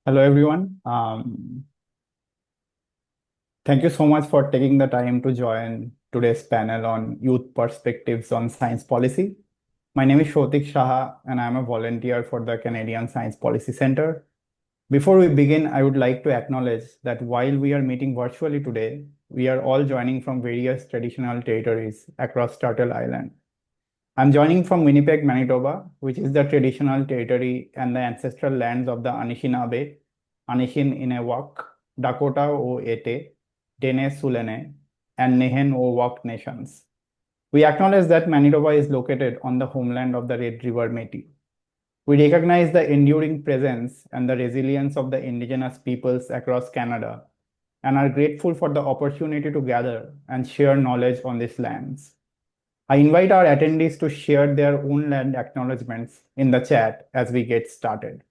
Hello, everyone. Thank you so much for taking the time to join today's panel on youth perspectives on science policy. My name is Shotik Shah, and I'm a volunteer for the Canadian Science Policy Center. Before we begin, I would like to acknowledge that while we are meeting virtually today, we are all joining from various traditional territories across Turtle Island. I'm joining from Winnipeg, Manitoba, which is the traditional territory and the ancestral lands of the Anishinaabe, Anishinaabe, Dakota o Ete, Dene Sulene, and Nehen o Wak nations. We acknowledge that Manitoba is located on the homeland of the Red River Métis. We recognize the enduring presence and the resilience of the indigenous peoples across Canada and are grateful for the opportunity to gather and share knowledge on these lands. I invite our attendees to share their own land acknowledgements in the chat as we get started.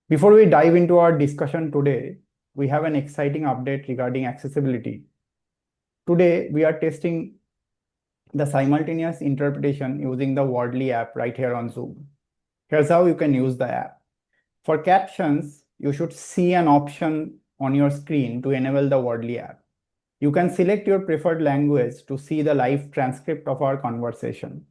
Before we dive into our discussion today, we have an exciting update regarding accessibility. Today, we are testing the simultaneous interpretation using the Wordly app right here on Zoom. Here's how you can use the app. For captions, you should see an option on your screen to enable the Wordly app. You can select your preferred language to see the live transcript of our conversation.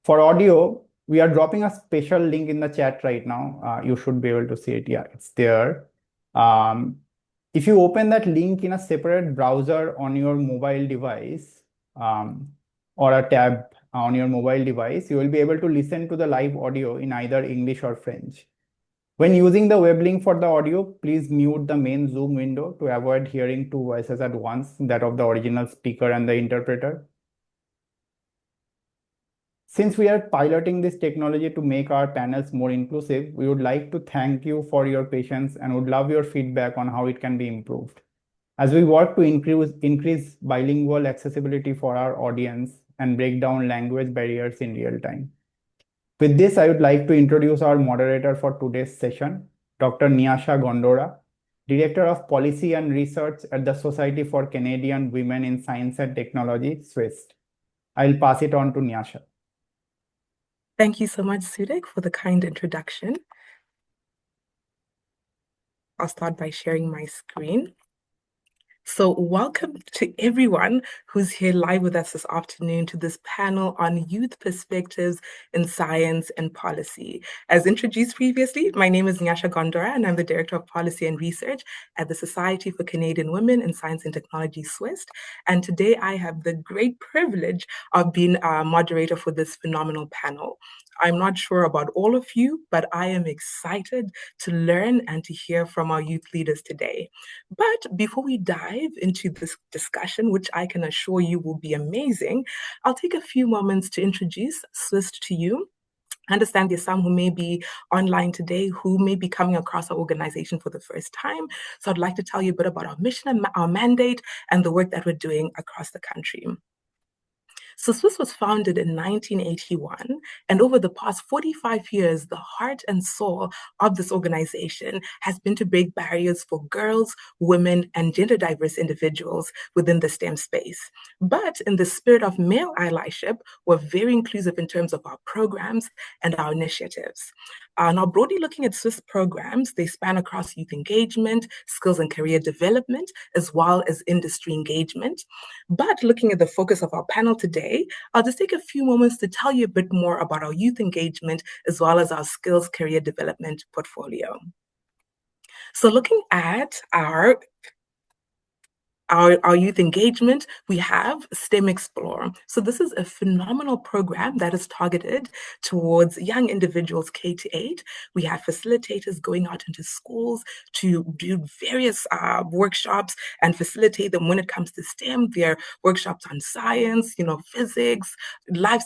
For audio, we are dropping a special link in the chat right now. You should be able to see it. Yeah, it's there. If you open that link in a separate browser on your mobile device or a tab on your mobile device, you will be able to listen to the live audio in either English or French. When using the web link for the audio, please mute the main Zoom window to avoid hearing two voices at once, that of the original speaker and the interpreter. Since we are piloting this technology to make our panels more inclusive, we would like to thank you for your patience and would love your feedback on how it can be improved. As we work to increase bilingual accessibility for our audience and break down language barriers in real time. With this, I would like to introduce our moderator for today's session, Dr. Nyasha Gondora, Director of Policy and Research at the Society for Canadian Women in Science and Technology, SWIST. I'll pass it on to Nyasha. Thank you so much, Sudek, for the kind introduction. I'll start by sharing my screen. So welcome to everyone who's here live with us this afternoon to this panel on youth perspectives in science and policy. As introduced previously, my name is Nyasha Gondora, and I'm the Director of Policy and Research at the Society for Canadian Women in Science and Technology, SWIST. And today I have the great privilege of being a moderator for this phenomenal panel. I'm not sure about all of you, but I am excited to learn and to hear from our youth leaders today. But before we dive into this discussion, which I can assure you will be amazing, I'll take a few moments to introduce SWIST to you. I understand there's some who may be online today who may be coming across our organization for the first time. So I'd like to tell you a bit about our mission and our mandate and the work that we're doing across the country. So SWIST was founded in 1981, and over the past 45 years, the heart and soul of this organization has been to break barriers for girls, women, and gender diverse individuals within the STEM space. But in the spirit of male allyship, we're very inclusive in terms of our programs and our initiatives. Now, broadly looking at SWIST programs, they span across youth engagement, skills and career development, as well as industry engagement. But looking at the focus of our panel today, I'll just take a few moments to tell you a bit more about our youth engagement, as well as our skills career development portfolio. So looking at our youth engagement, we have STEM Explore. So this is a phenomenal program that is targeted towards young individuals K-8. We have facilitators going out into schools to do various workshops and facilitate them when it comes to STEM. There are workshops on science, physics, life,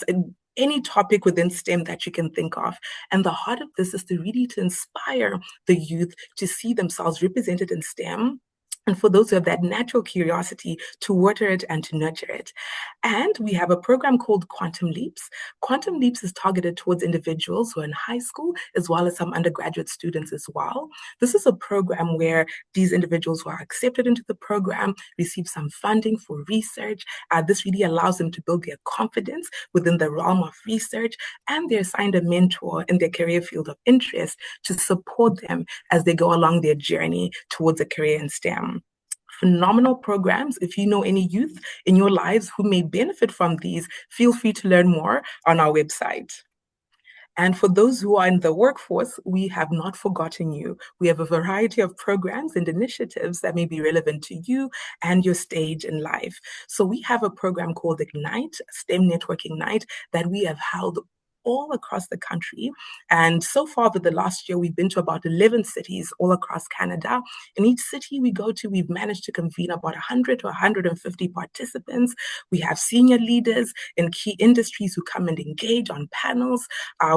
any topic within STEM that you can think of. And the heart of this is to really to inspire the youth to see themselves represented in STEM and for those who have that natural curiosity to water it and to nurture it. And we have a program called Quantum Leaps. Quantum Leaps is targeted towards individuals who are in high school, as well as some undergraduate students as well. This is a program where these individuals who are accepted into the program receive some funding for research. This really allows them to build their confidence within the realm of research, and they're assigned a mentor in their career field of interest to support them as they go along their journey towards a career in STEM. Phenomenal programs. If you know any youth in your lives who may benefit from these, feel free to learn more on our website. And for those who are in the workforce, we have not forgotten you. We have a variety of programs and initiatives that may be relevant to you and your stage in life. So we have a program called Ignite, STEM Networking Night, that we have held all across the country. And so far, over the last year, we've been to about 11 cities all across Canada. In each city we go to, we've managed to convene about 100 to 150 participants. We have senior leaders in key industries who come and engage on panels.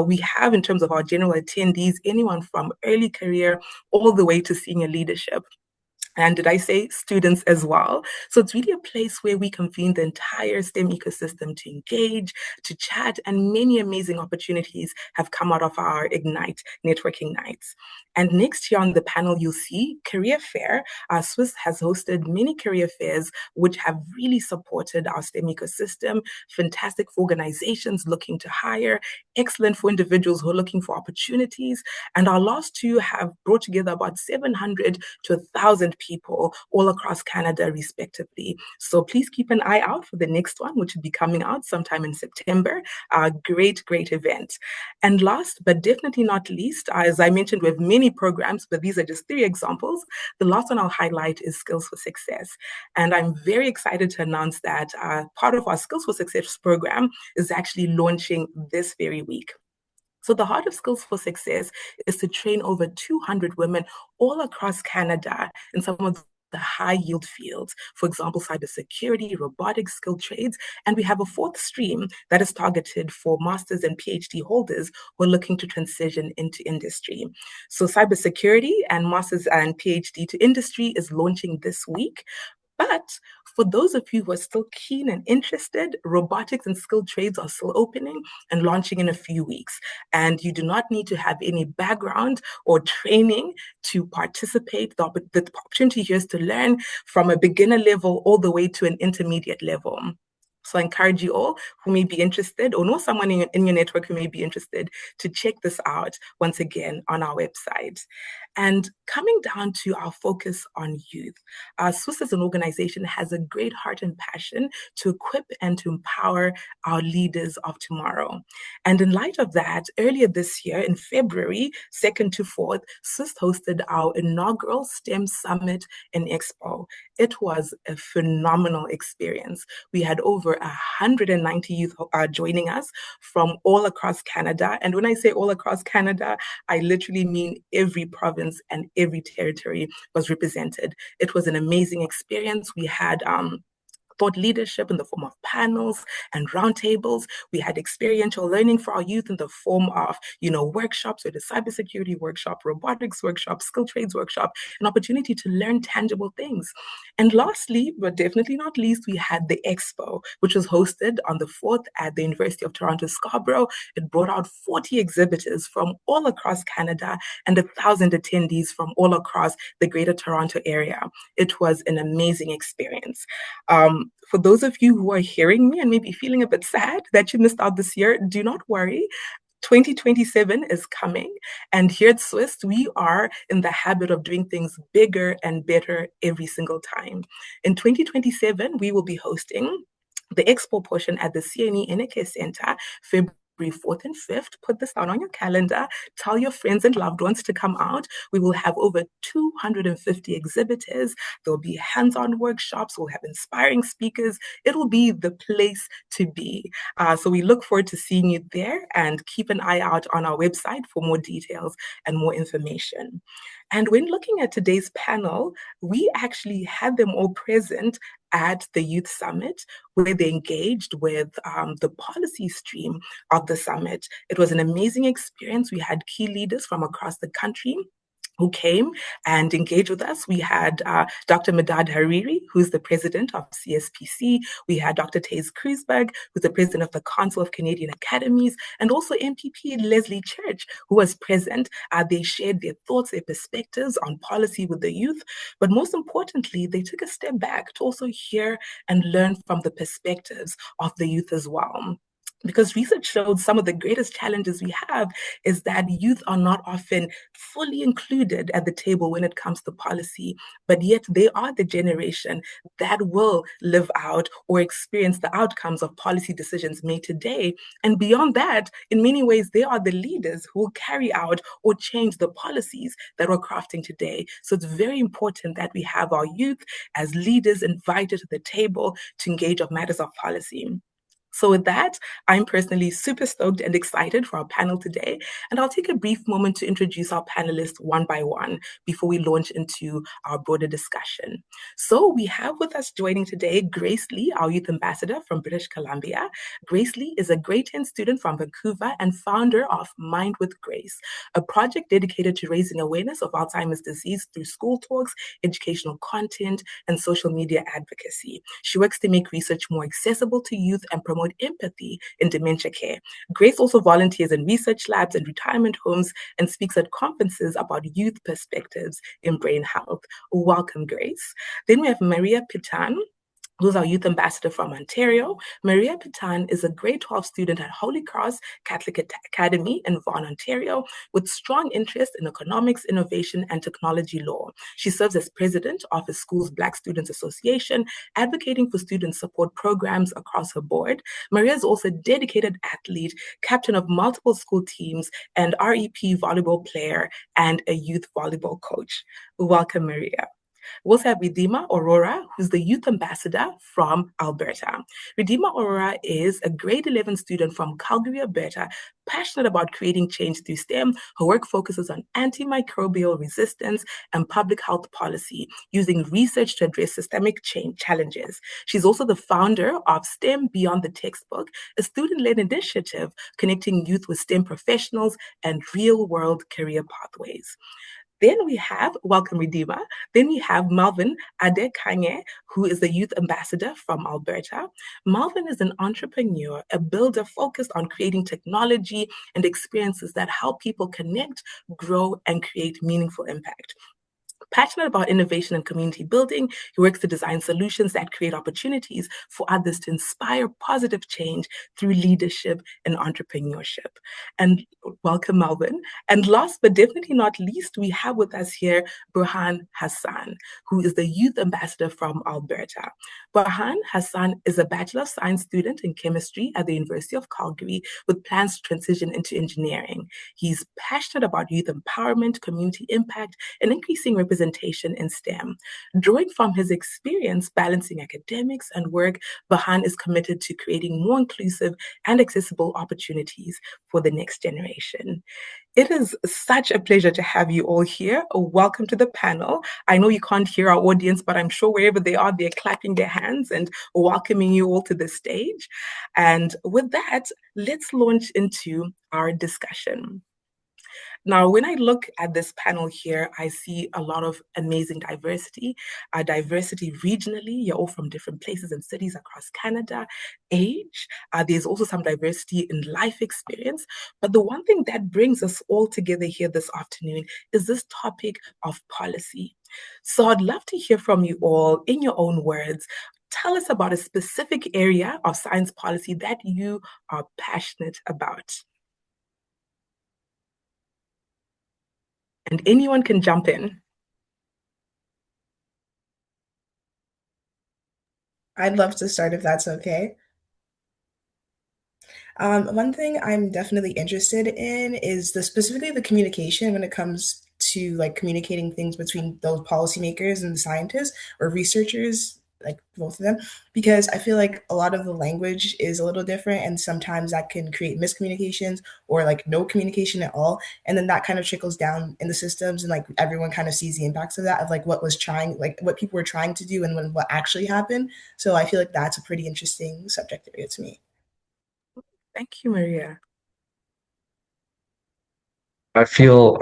We have, in terms of our general attendees, anyone from early career all the way to senior leadership. And did I say students as well? So it's really a place where we convene the entire STEM ecosystem to engage, to chat, and many amazing opportunities have come out of our Ignite networking nights. And next year on the panel, you'll see Career Fair. SWIS has hosted many career fairs, which have really supported our STEM ecosystem. Fantastic for organizations looking to hire, excellent for individuals who are looking for opportunities. And our last two have brought together about 700 to 1,000 people all across Canada, respectively. So please keep an eye out for the next one, which will be coming out sometime in September. A great event. And last, but definitely not least, as I mentioned, we have many programs, but these are just 3 examples. The last one I'll highlight is Skills for Success. And I'm very excited to announce that part of our Skills for Success program is actually launching this very week. So the heart of Skills for Success is to train over 200 women all across Canada in some of the high yield fields, for example, cybersecurity, robotics, skilled trades. And we have a 4th stream that is targeted for master's and PhD holders who are looking to transition into industry. So cybersecurity and master's and PhD to industry is launching this week. But for those of you who are still keen and interested, robotics and skilled trades are still opening and launching in a few weeks. And you do not need to have any background or training to participate. The opportunity here is to learn from a beginner level all the way to an intermediate level. So I encourage you all who may be interested or know someone in your network who may be interested to check this out once again on our website. And coming down to our focus on youth, SWIS as an organization has a great heart and passion to equip and to empower our leaders of tomorrow. And in light of that, earlier this year in February 2nd to 4th, SWIS hosted our inaugural STEM Summit and Expo. It was a phenomenal experience. We had over 190 youth joining us from all across Canada. And when I say all across Canada, I literally mean every province and every territory was represented. It was an amazing experience. We had thought leadership in the form of panels and roundtables. We had experiential learning for our youth in the form of, workshops, with a cybersecurity workshop, robotics workshop, skill trades workshop, an opportunity to learn tangible things. And lastly, but definitely not least, we had the Expo, which was hosted on the 4th at the University of Toronto, Scarborough. It brought out 40 exhibitors from all across Canada and 1,000 attendees from all across the Greater Toronto area. It was an amazing experience. For those of you who are hearing me and maybe feeling a bit sad that you missed out this year, do not worry. 2027 is coming. And here at SWIS, we are in the habit of doing things bigger and better every single time. In 2027, we will be hosting the expo portion at the CNE Ineke Center, February 4th and 5th. Put this down on your calendar. Tell your friends and loved ones to come out. We will have over 250 exhibitors. There will be hands-on workshops. We'll have inspiring speakers. It will be the place to be. So we look forward to seeing you there, and keep an eye out on our website for more details and more information. And when looking at today's panel, we actually had them all present at the Youth Summit, where they engaged with the policy stream of the summit. It was an amazing experience. We had key leaders from across the country. who came and engaged with us. We had Dr. Medad Hariri, who's the president of CSPC. We had Dr. Taze Kreuzberg, who's the president of the Council of Canadian Academies, and also MPP Leslie Church, who was present. They shared their thoughts, their perspectives on policy with the youth. But most importantly, they took a step back to also hear and learn from the perspectives of the youth as well. Because research showed some of the greatest challenges we have is that youth are not often fully included at the table when it comes to policy, but yet they are the generation that will live out or experience the outcomes of policy decisions made today. And beyond that, in many ways, they are the leaders who will carry out or change the policies that we're crafting today. So it's very important that we have our youth as leaders invited to the table to engage on matters of policy. So with that, I'm personally super stoked and excited for our panel today, and I'll take a brief moment to introduce our panelists one by one before we launch into our broader discussion. So we have with us joining today Grace Lee, our youth ambassador from British Columbia. Grace Lee is a grade 10 student from Vancouver and founder of Mind with Grace, a project dedicated to raising awareness of Alzheimer's disease through school talks, educational content, and social media advocacy. She works to make research more accessible to youth and promote empathy in dementia care. Grace also volunteers in research labs and retirement homes and speaks at conferences about youth perspectives in brain health. Welcome, Grace. Then we have Maria Pitan, who's our youth ambassador from Ontario. Maria Pitan is a grade 12 student at Holy Cross Catholic Academy in Vaughan, Ontario, with strong interest in economics, innovation, and technology law. She serves as president of the school's Black Students Association, advocating for student support programs across her board. Maria is also a dedicated athlete, captain of multiple school teams, and REP volleyball player, and a youth volleyball coach. Welcome, Maria. We also have Ridhima Aurora, who's the youth ambassador from Alberta. Ridhima Aurora is a grade 11 student from Calgary, Alberta, passionate about creating change through STEM. Her work focuses on antimicrobial resistance and public health policy, using research to address systemic change challenges. She's also the founder of STEM Beyond the Textbook, a student-led initiative connecting youth with STEM professionals and real-world career pathways. Then we have, welcome Ridhima, then we have Malvin Adekanye, who is the youth ambassador from Alberta. Malvin is an entrepreneur, a builder focused on creating technology and experiences that help people connect, grow, and create meaningful impact. Passionate about innovation and community building, he works to design solutions that create opportunities for others to inspire positive change through leadership and entrepreneurship. And welcome, Malvin. And last but definitely not least, we have with us here Burhan Hassan, who is the youth ambassador from Alberta. Burhan Hassan is a Bachelor of Science student in chemistry at the University of Calgary with plans to transition into engineering. He's passionate about youth empowerment, community impact, and increasing representation in STEM. Drawing from his experience balancing academics and work, Burhan is committed to creating more inclusive and accessible opportunities for the next generation. It is such a pleasure to have you all here. Welcome to the panel. I know you can't hear our audience, but I'm sure wherever they are, they're clapping their hands and welcoming you all to the stage. And with that, let's launch into our discussion. Now, when I look at this panel here, I see a lot of amazing diversity regionally. You're all from different places and cities across Canada. Age, there's also some diversity in life experience. But the one thing that brings us all together here this afternoon is this topic of policy. So I'd love to hear from you all in your own words. Tell us about a specific area of science policy that you are passionate about. And anyone can jump in. I'd love to start if that's okay. One thing I'm definitely interested in is specifically the communication when it comes to like communicating things between those policymakers and the scientists or researchers, like both of them, because I feel like a lot of the language is a little different and sometimes that can create miscommunications or like no communication at all. And then that kind of trickles down in the systems and like everyone kind of sees the impacts of that, of like what was trying, like what people were trying to do and when what actually happened. So I feel like that's a pretty interesting subject area to me. Thank you, Maria. I feel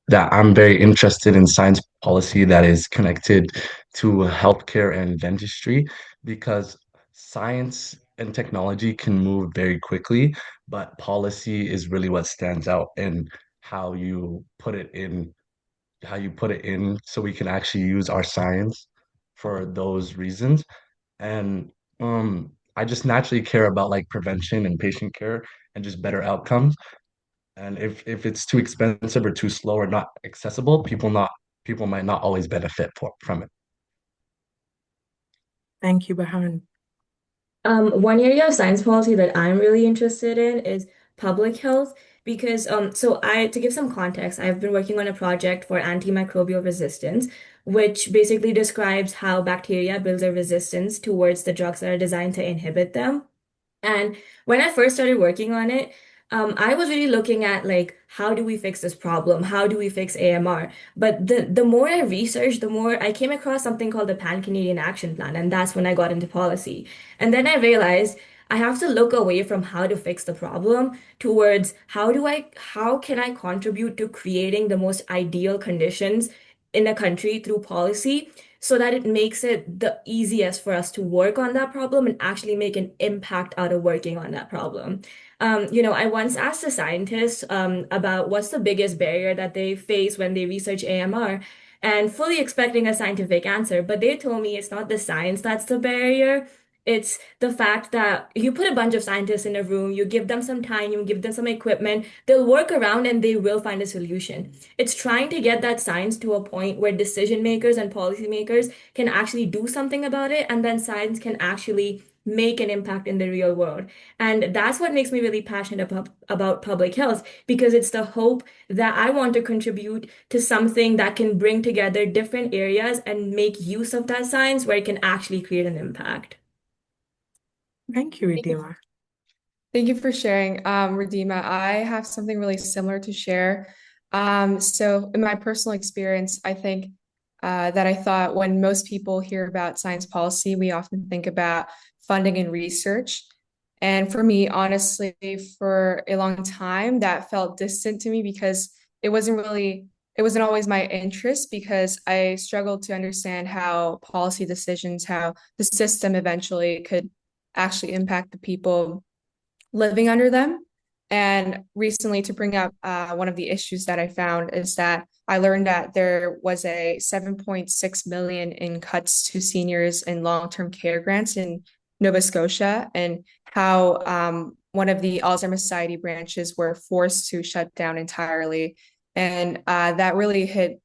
that I'm very interested in science policy that is connected to healthcare and dentistry because science and technology can move very quickly, but policy is really what stands out in how you put it in, how you put it in so we can actually use our science for those reasons. And I just naturally care about like prevention and patient care and just better outcomes. And if it's too expensive or too slow or not accessible, people might not always benefit from it. Thank you, Bahan. One area of science policy that I'm really interested in is public health because to give some context, I've been working on a project for antimicrobial resistance, which basically describes how bacteria build a resistance towards the drugs that are designed to inhibit them. And when I first started working on it, I was really looking at like how do we fix this problem? How do we fix AMR? But the more I researched, the more I came across something called the Pan-Canadian Action Plan, and that's when I got into policy. And then I realized I have to look away from how to fix the problem towards how can I contribute to creating the most ideal conditions in a country through policy so that it makes it the easiest for us to work on that problem and actually make an impact out of working on that problem. I once asked a scientist about what's the biggest barrier that they face when they research AMR, and fully expecting a scientific answer, but they told me it's not the science that's the barrier. It's the fact that you put a bunch of scientists in a room, you give them some time, you give them some equipment, they'll work around and they will find a solution. It's trying to get that science to a point where decision makers and policymakers can actually do something about it, and then science can actually make an impact in the real world. And that's what makes me really passionate about public health, because it's the hope that I want to contribute to something that can bring together different areas and make use of that science where it can actually create an impact. Thank you, Ridhima. Thank you for sharing, Ridhima. I have something really similar to share. So in my personal experience, I think that I thought when most people hear about science policy, we often think about funding and research. And for me, honestly, for a long time, that felt distant to me because it wasn't always my interest, because I struggled to understand how policy decisions, how the system eventually could actually impact the people living under them. And recently, to bring up one of the issues that I found is that I learned that there was a 7.6 million in cuts to seniors in long-term care grants in Nova Scotia, and how one of the Alzheimer's Society branches were forced to shut down entirely. And that really hit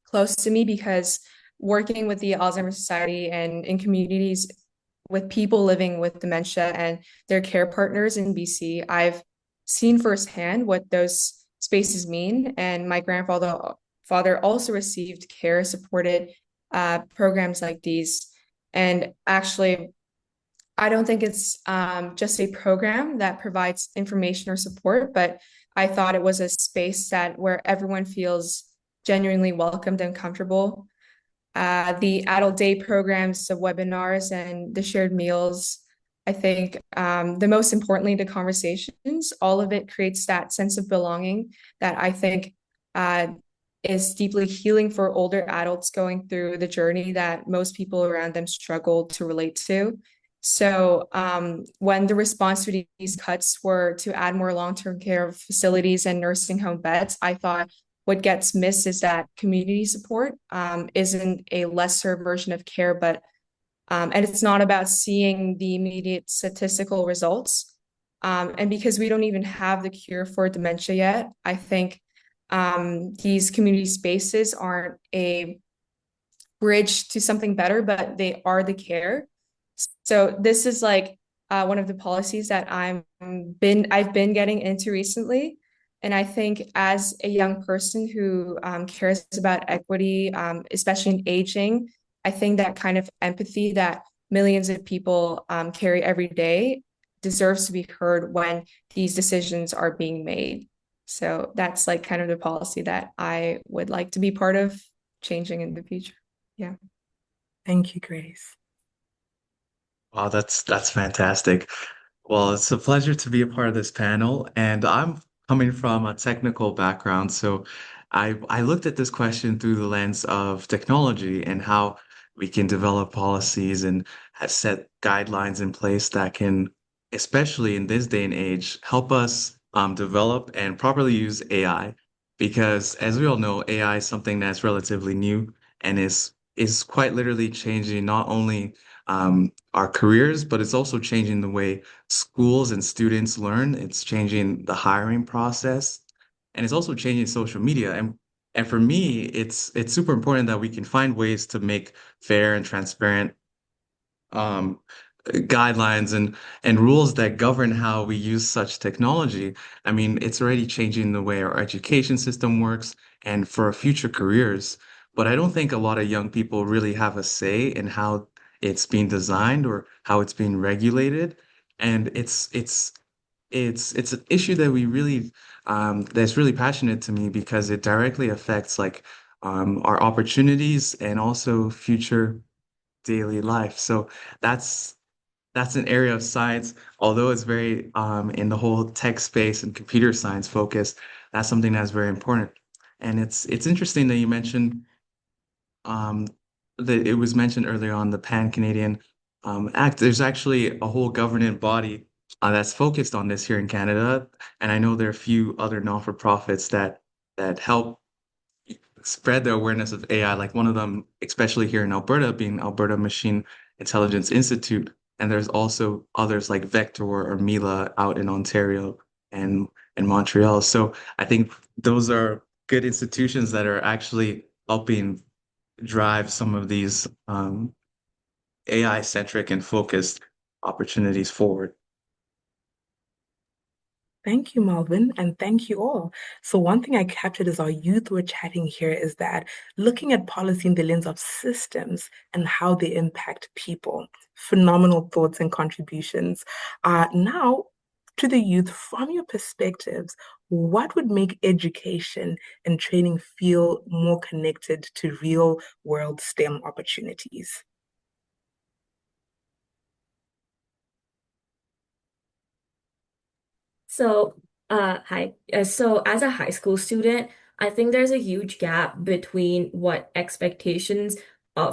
close to me, because working with the Alzheimer's Society and in communities with people living with dementia and their care partners in BC, I've seen firsthand what those spaces mean. And my father also received care supported programs like these. And actually, I don't think it's just a program that provides information or support, but I thought it was a space where everyone feels genuinely welcomed and comfortable. The adult day programs, the webinars, and the shared meals, I think the most importantly, the conversations, all of it creates that sense of belonging that I think is deeply healing for older adults going through the journey that most people around them struggle to relate to. So when the response to these cuts were to add more long-term care facilities and nursing home beds, I thought what gets missed is that community support isn't a lesser version of care, and it's not about seeing the immediate statistical results. And because we don't even have the cure for dementia yet, I think these community spaces aren't a bridge to something better, but they are the care. So this is like one of the policies that I've been getting into recently. And I think as a young person who cares about equity, especially in aging, I think that kind of empathy that millions of people carry every day deserves to be heard when these decisions are being made. So that's like kind of the policy that I would like to be part of changing in the future. Yeah. Thank you, Grace. Wow, that's fantastic. Well, it's a pleasure to be a part of this panel, and I'm coming from a technical background, so I looked at this question through the lens of technology and how we can develop policies and have set guidelines in place that can, especially in this day and age, help us develop and properly use AI. Because as we all know, AI is something that's relatively new and is quite literally changing not only our careers, but it's also changing the way schools and students learn. It's changing the hiring process, and it's also changing social media. And for me, it's super important that we can find ways to make fair and transparent um, guidelines and rules that govern how we use such technology. I mean, it's already changing the way our education system works and for our future careers. But I don't think a lot of young people really have a say in how it's being designed or how it's being regulated. And it's an issue that we really that's really passionate to me because it directly affects like our opportunities and also future daily life. So that's that's an area of science, although it's very in the whole tech space and computer science focus, that's something that's very important. And it's interesting that you mentioned um, that it was mentioned earlier on the Pan-Canadian Act. There's actually a whole government body that's focused on this here in Canada, and I know there are a few other non-for-profits that help spread the awareness of AI, like one of them, especially here in Alberta, being Alberta Machine Intelligence Institute. And there's also others like Vector or Mila out in Ontario and Montreal. So I think those are good institutions that are actually helping drive some of these AI centric and focused opportunities forward. Thank you, Melvin, and thank you all. So one thing I captured as our youth were chatting here is that looking at policy in the lens of systems and how they impact people. Phenomenal thoughts and contributions. Now, to the youth, from your perspectives, what would make education and training feel more connected to real world STEM opportunities? So, hi. So, as a high school student, I think there's a huge gap between what expectations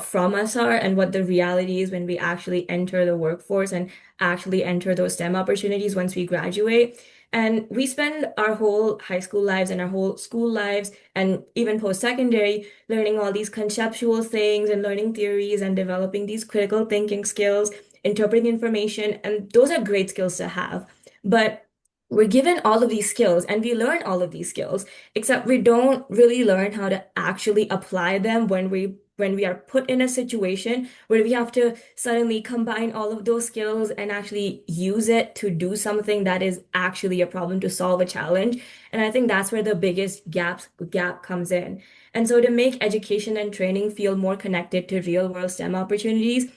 from us are and what the reality is when we actually enter the workforce and actually enter those STEM opportunities once we graduate. And we spend our whole high school lives and our whole school lives and even post-secondary learning all these conceptual things and learning theories and developing these critical thinking skills, interpreting information, and those are great skills to have. But we're given all of these skills and we learn all of these skills, except we don't really learn how to actually apply them when we are put in a situation where we have to suddenly combine all of those skills and actually use it to do something that is actually a problem, to solve a challenge. And I think that's where the biggest gap comes in. And so to make education and training feel more connected to real world STEM opportunities,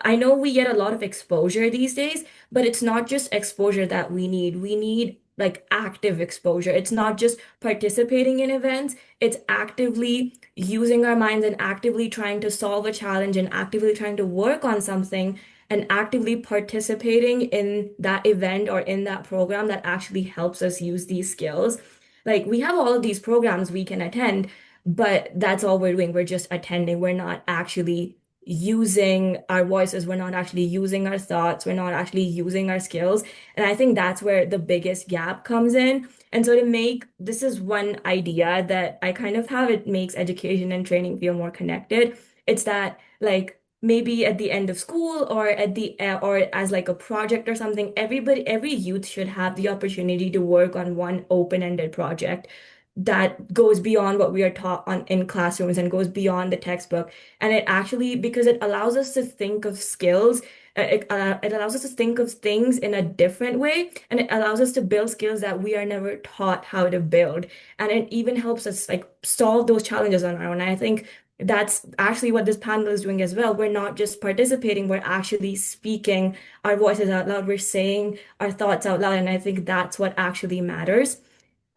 I know we get a lot of exposure these days, but it's not just exposure that we need. We need like active exposure. It's not just participating in events, it's actively using our minds and actively trying to solve a challenge and actively trying to work on something and actively participating in that event or in that program that actually helps us use these skills. Like we have all of these programs we can attend, but that's all we're doing. We're just attending. We're not actually using our voices, we're not actually using our thoughts, we're not actually using our skills. And I think that's where the biggest gap comes in. And so to make this is one idea that I kind of have, it makes education and training feel more connected. It's that like maybe at the end of school or at the or as like a project or something, every youth should have the opportunity to work on one open-ended project that goes beyond what we are taught on in classrooms and goes beyond the textbook. And it actually, because it allows us to think of skills, it allows us to think of things in a different way, and it allows us to build skills that we are never taught how to build. And it even helps us like solve those challenges on our own. And I think that's actually what this panel is doing as well. We're not just participating, we're actually speaking our voices out loud. We're saying our thoughts out loud. And I think that's what actually matters.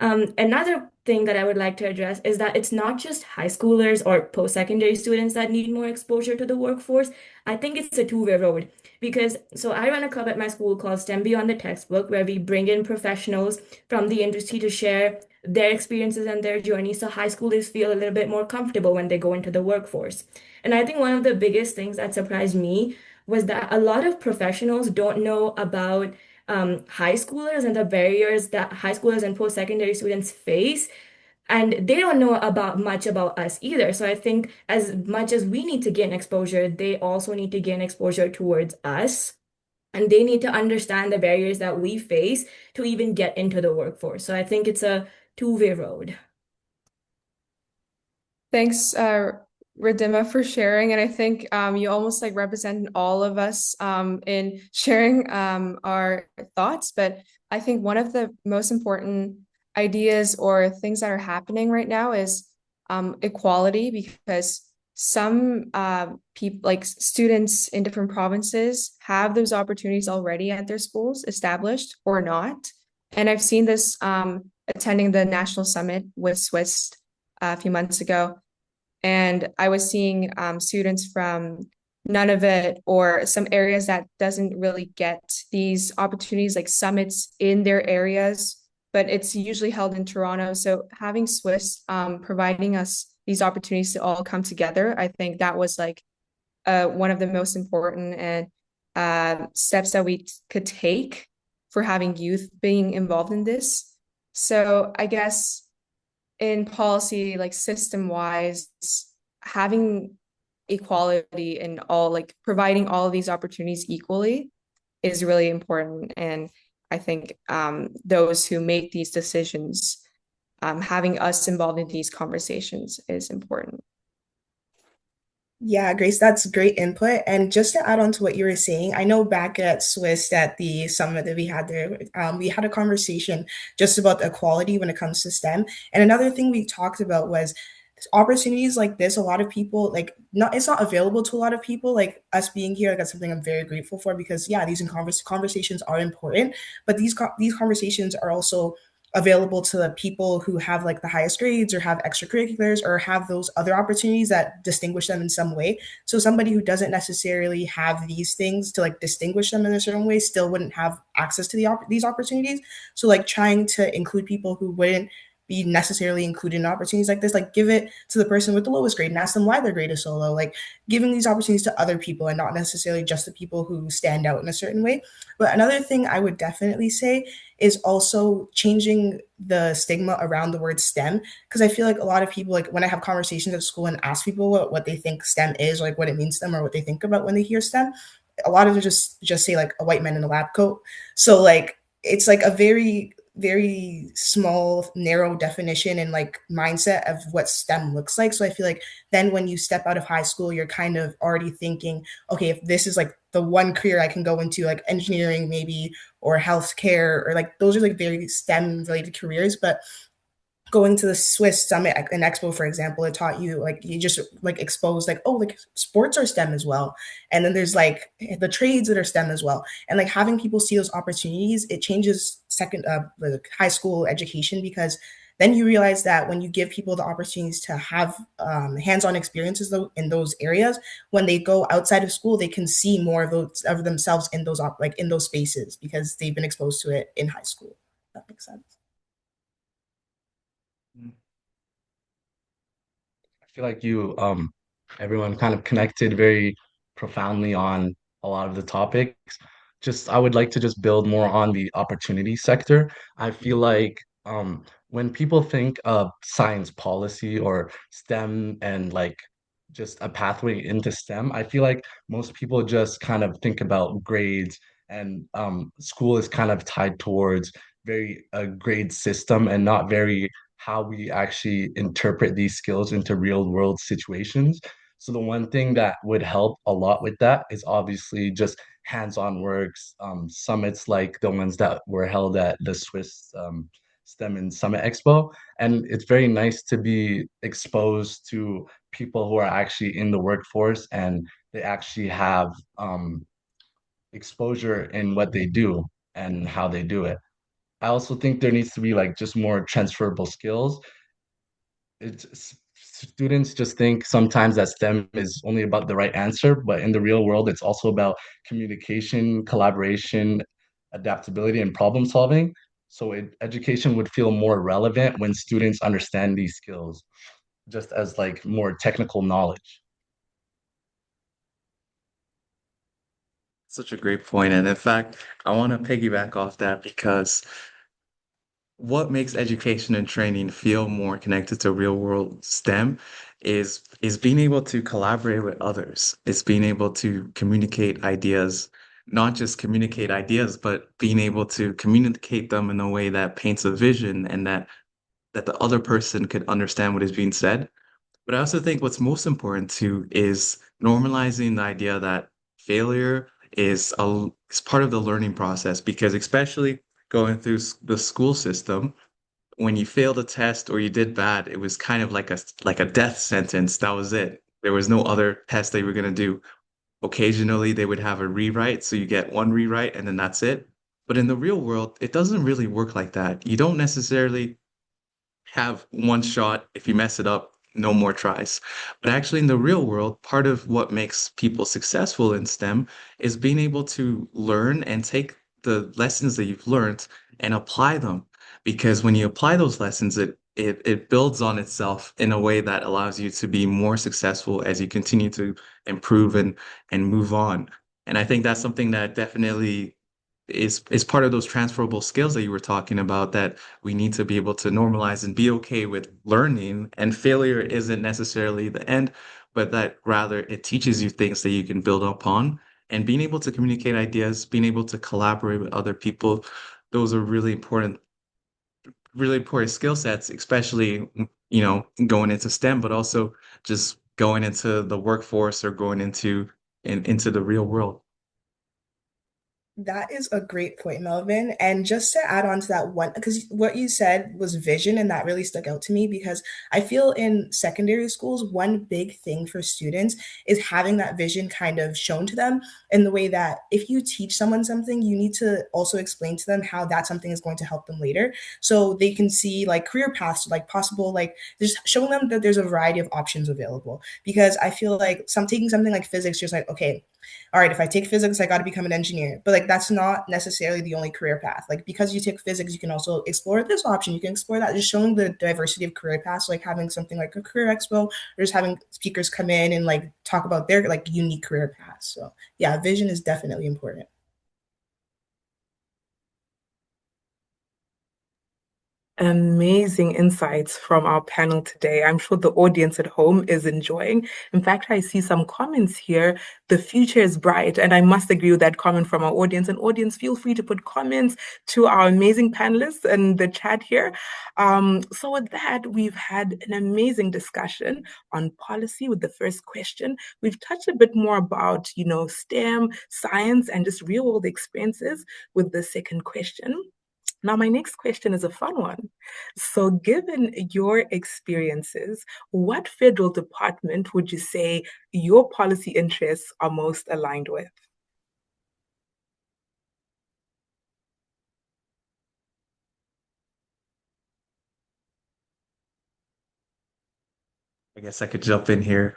Another thing that I would like to address is that it's not just high schoolers or post-secondary students that need more exposure to the workforce. I think it's a two-way road because so I run a club at my school called STEM Beyond the Textbook, where we bring in professionals from the industry to share their experiences and their journey so high schoolers feel a little bit more comfortable when they go into the workforce. And I think one of the biggest things that surprised me was that a lot of professionals don't know about high schoolers and the barriers that high schoolers and post-secondary students face. And they don't know about much about us either. So I think as much as we need to gain exposure, they also need to gain exposure towards us. And they need to understand the barriers that we face to even get into the workforce. So I think it's a two-way road. Thanks, Redima, for sharing. And I think you almost like represent all of us in sharing our thoughts. But I think one of the most important ideas or things that are happening right now is equality, because some people, like students in different provinces, have those opportunities already at their schools, established or not. And I've seen this attending the National Summit with Swiss a few months ago. And I was seeing students from Nunavut or some areas that doesn't really get these opportunities like summits in their areas, but it's usually held in Toronto. So having Swiss providing us these opportunities to all come together, I think that was like one of the most important and steps that we could take for having youth being involved in this. So I guess in policy, like system wise, having equality and all, like providing all of these opportunities equally is really important. And I think those who make these decisions, having us involved in these conversations is important. Yeah, Grace, that's great input. And just to add on to what you were saying, I know back at Swiss at the summit that we had there, we had a conversation just about the equality when it comes to STEM. And another thing we talked about was opportunities like this. A lot of people like not it's not available to a lot of people like us being here. Like that's something I'm very grateful for because yeah, these conversations are important, but these conversations are also available to the people who have like the highest grades or have extracurriculars or have those other opportunities that distinguish them in some way. So somebody who doesn't necessarily have these things to like distinguish them in a certain way still wouldn't have access to these opportunities. So like trying to include people who wouldn't be necessarily included in opportunities like this, like give it to the person with the lowest grade and ask them why their grade is so low, like giving these opportunities to other people and not necessarily just the people who stand out in a certain way. But another thing I would definitely say is also changing the stigma around the word STEM. Because I feel like a lot of people, like when I have conversations at school and ask people what they think STEM is, like what it means to them or what they think about when they hear STEM, a lot of them just say like a white man in a lab coat. So like it's like a very small narrow definition and like mindset of what STEM looks like. So I feel like then when you step out of high school, you're kind of already thinking, okay, if this is like the one career I can go into, like engineering maybe or healthcare, or like those are like very STEM related careers. But going to the Swiss Summit and Expo, for example, it taught you like you just like exposed like, oh, like sports are STEM as well. And then there's like the trades that are STEM as well. And like having people see those opportunities, it changes like high school education, because then you realize that when you give people the opportunities to have hands-on experiences in those areas, when they go outside of school, they can see more of those of themselves in those like in those spaces because they've been exposed to it in high school. If that makes sense. I feel like you, everyone kind of connected very profoundly on a lot of the topics. Just, I would like to just build more on the opportunity sector. I feel like when people think of science policy or STEM and like just a pathway into STEM, I feel like most people just kind of think about grades and school is kind of tied towards very a grade system and not very how we actually interpret these skills into real world situations. So the one thing that would help a lot with that is obviously just hands-on works, summits like the ones that were held at the Swiss STEM and Summit Expo. And it's very nice to be exposed to people who are actually in the workforce and they actually have exposure in what they do and how they do it. I also think there needs to be like just more transferable skills. Students just think sometimes that STEM is only about the right answer, but in the real world, it's also about communication, collaboration, adaptability, and problem solving. So education would feel more relevant when students understand these skills, just as like more technical knowledge. Such a great point. And in fact, I want to piggyback off that because what makes education and training feel more connected to real world STEM is being able to collaborate with others. It's being able to communicate ideas, not just communicate ideas, but being able to communicate them in a way that paints a vision and that the other person could understand what is being said. But I also think what's most important too is normalizing the idea that failure is part of the learning process because especially going through the school system, when you failed a test or you did bad, it was kind of like a death sentence. That was it. There was no other test they were going to do. Occasionally, they would have a rewrite, so you get one rewrite and then that's it. But in the real world, it doesn't really work like that. You don't necessarily have one shot. If you mess it up, no more tries. But actually, in the real world, part of what makes people successful in STEM is being able to learn and take the lessons that you've learned and apply them. Because when you apply those lessons, it builds on itself in a way that allows you to be more successful as you continue to improve and move on. And I think that's something that definitely is part of those transferable skills that you were talking about that we need to be able to normalize and be okay with learning. And failure isn't necessarily the end, but that rather it teaches you things that you can build upon. And being able to communicate ideas, being able to collaborate with other people, those are really important skill sets, especially, going into STEM, but also just going into the workforce or going into the real world. That is a great point, Melvin. And just to add on to that one, because what you said was vision, and that really stuck out to me because I feel in secondary schools, one big thing for students is having that vision kind of shown to them in the way that if you teach someone something, you need to also explain to them how that something is going to help them later. So they can see like career paths, like possible, like just showing them that there's a variety of options available. Because I feel like taking something like physics, just like, okay, all right, if I take physics, I got to become an engineer. But like that's not necessarily the only career path. Like because you take physics, you can also explore this option. You can explore that. Just showing the diversity of career paths, like having something like a career expo, or just having speakers come in and like talk about their like unique career paths. So yeah, vision is definitely important. Amazing insights from our panel today. I'm sure the audience at home is enjoying. In fact, I see some comments here. The future is bright. And I must agree with that comment from our audience. And audience, feel free to put comments to our amazing panelists in the chat here. So with that, we've had an amazing discussion on policy with the first question. We've touched a bit more about, STEM, science, and just real world experiences with the second question. Now, my next question is a fun one. So, given your experiences, what federal department would you say your policy interests are most aligned with? I guess I could jump in here.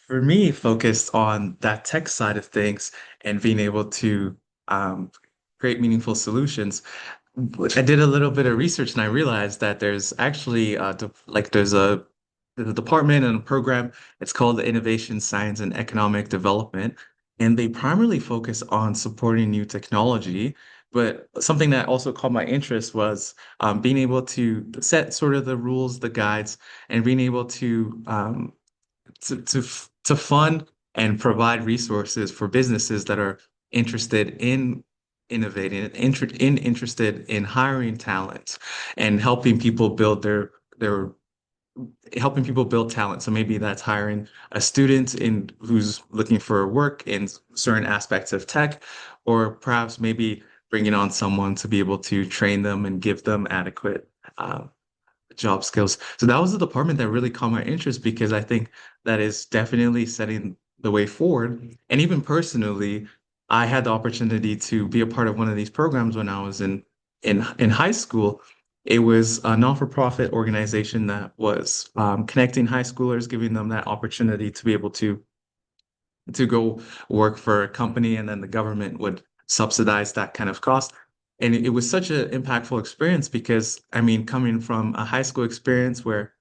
For me, focused on that tech side of things and being able to um, create meaningful solutions. I did a little bit of research and I realized that there's actually there's a department and a program. It's called the Innovation, Science, and Economic Development, and they primarily focus on supporting new technology. But something that also caught my interest was being able to set sort of the rules, the guides, and being able to fund and provide resources for businesses that are interested in innovating and interested in hiring talent and helping people build their helping people build talent. So maybe that's hiring a student in who's looking for work in certain aspects of tech, or perhaps maybe bringing on someone to be able to train them and give them adequate job skills. So that was the department that really caught my interest because I think that is definitely setting the way forward. And even personally, I had the opportunity to be a part of one of these programs when I was in high school, it was a non-for-profit organization that was connecting high schoolers, giving them that opportunity to be able to go work for a company, and then the government would subsidize that kind of cost. And it was such an impactful experience because, I mean, coming from a high school experience where,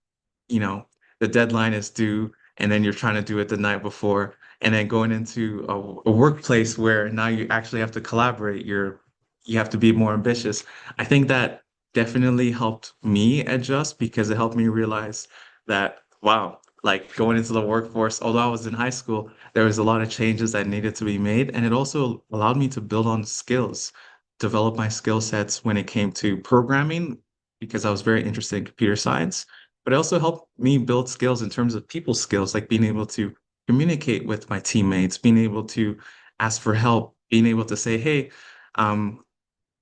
you know, the deadline is due and then you're trying to do it the night before, and then going into a workplace where now you actually have to collaborate, you have to be more ambitious. I think that definitely helped me adjust because it helped me realize that, wow, like going into the workforce, although I was in high school, there was a lot of changes that needed to be made. And it also allowed me to build on skills, develop my skill sets when it came to programming, because I was very interested in computer science. But it also helped me build skills in terms of people skills, like being able to communicate with my teammates, being able to ask for help, being able to say, hey, um,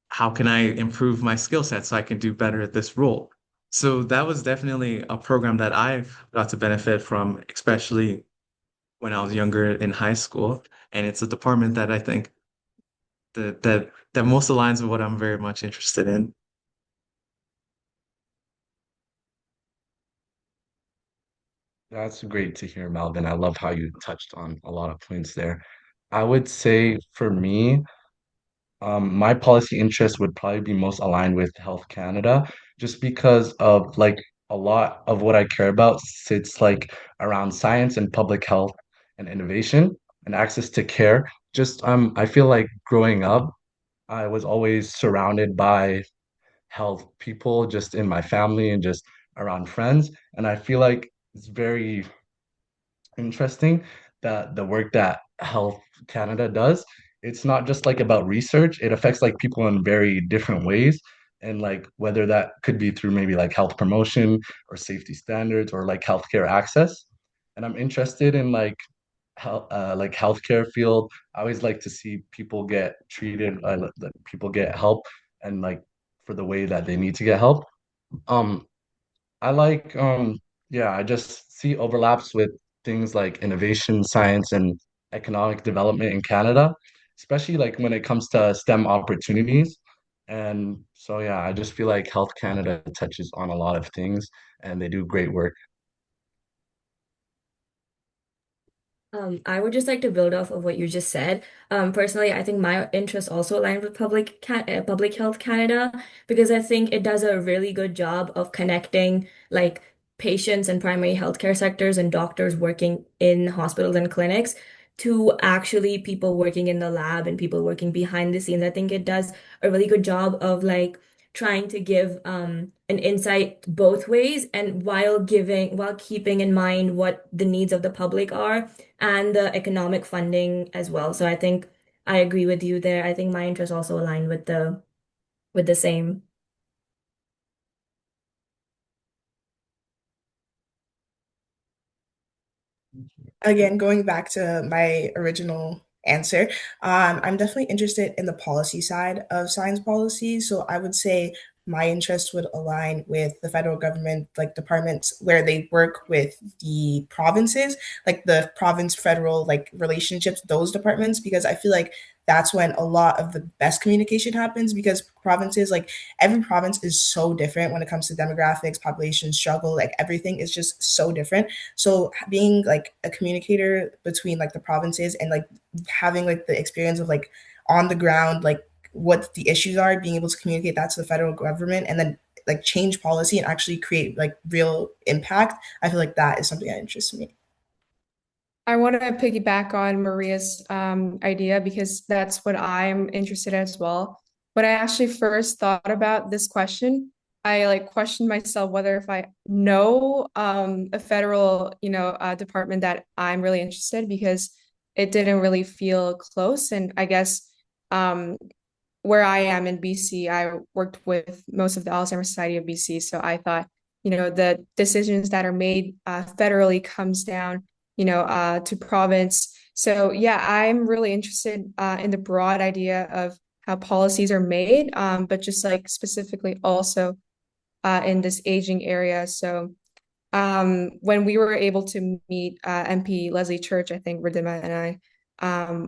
how can I improve my skill set so I can do better at this role? So that was definitely a program that I got to benefit from, especially when I was younger in high school. And it's a department that I think that most aligns with what I'm very much interested in. That's great to hear, Melvin. I love how you touched on a lot of points there. I would say for me, my policy interest would probably be most aligned with Health Canada, just because of like a lot of what I care about sits like around science and public health and innovation and access to care. Just I feel like growing up, I was always surrounded by health people just in my family and just around friends. And I feel like it's very interesting that the work that Health Canada does, it's not just like about research, it affects like people in very different ways. And like whether that could be through maybe like health promotion or safety standards or like healthcare access. And I'm interested in like healthcare field. I always like to see people get treated, that people get help and like for the way that they need to get help. Um, I like, yeah, I just see overlaps with things like innovation, science, and economic development in Canada, especially like when it comes to STEM opportunities. And so, yeah, I just feel like Health Canada touches on a lot of things and they do great work. I would just like to build off of what you just said. Personally, I think my interests also align with Public Health Canada because I think it does a really good job of connecting like patients and primary healthcare sectors and doctors working in hospitals and clinics to actually people working in the lab and people working behind the scenes. I think it does a really good job of like trying to give an insight both ways and while keeping in mind what the needs of the public are and the economic funding as well. So I think I agree with you there. I think my interests also align with the same. Again, going back to my original answer, I'm definitely interested in the policy side of science policy. So I would say my interest would align with the federal government, like departments where they work with the provinces, like the province federal like relationships, those departments, because I feel like that's when a lot of the best communication happens because provinces, like every province is so different when it comes to demographics, population struggle, like everything is just so different. So being like a communicator between like the provinces and like having like the experience of like on the ground, like what the issues are, being able to communicate that to the federal government and then like change policy and actually create like real impact. I feel like that is something that interests me. I want to piggyback on Maria's idea because that's what I'm interested in as well. When I actually first thought about this question, I like questioned myself whether if I know a federal, department that I'm really interested because it didn't really feel close. And I guess um, where I am in BC, I worked with most of the Alzheimer's Society of BC. So I thought, the decisions that are made federally comes down, to province. So yeah, I'm really interested in the broad idea of how policies are made, but just like specifically also in this aging area. So when we were able to meet MP Leslie Church, I think Ridima and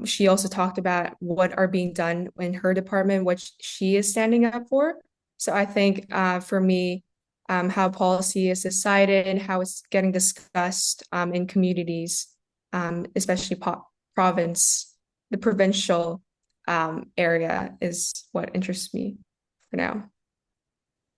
She also talked about what are being done in her department, what she is standing up for. So I think for me, how policy is decided and how it's getting discussed in communities, especially province, the provincial area is what interests me for now.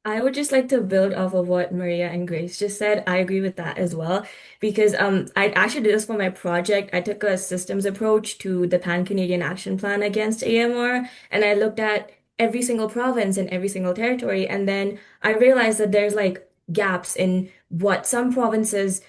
I would just like to build off of what Maria and Grace just said. I agree with that as well because I actually did this for my project. I took a systems approach to the Pan-Canadian Action Plan against AMR, and I looked at every single province and every single territory, and then I realized that there's like gaps in what some provinces'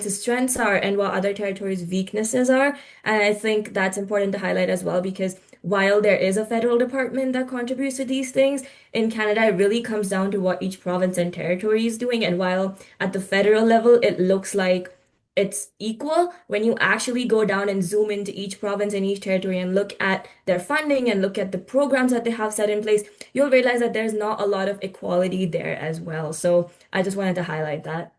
strengths are and what other territories' weaknesses are. And I think that's important to highlight as well because while there is a federal department that contributes to these things, in Canada, it really comes down to what each province and territory is doing. And while at the federal level, it looks like it's equal, when you actually go down and zoom into each province and each territory and look at their funding and look at the programs that they have set in place, you'll realize that there's not a lot of equality there as well. So I just wanted to highlight that.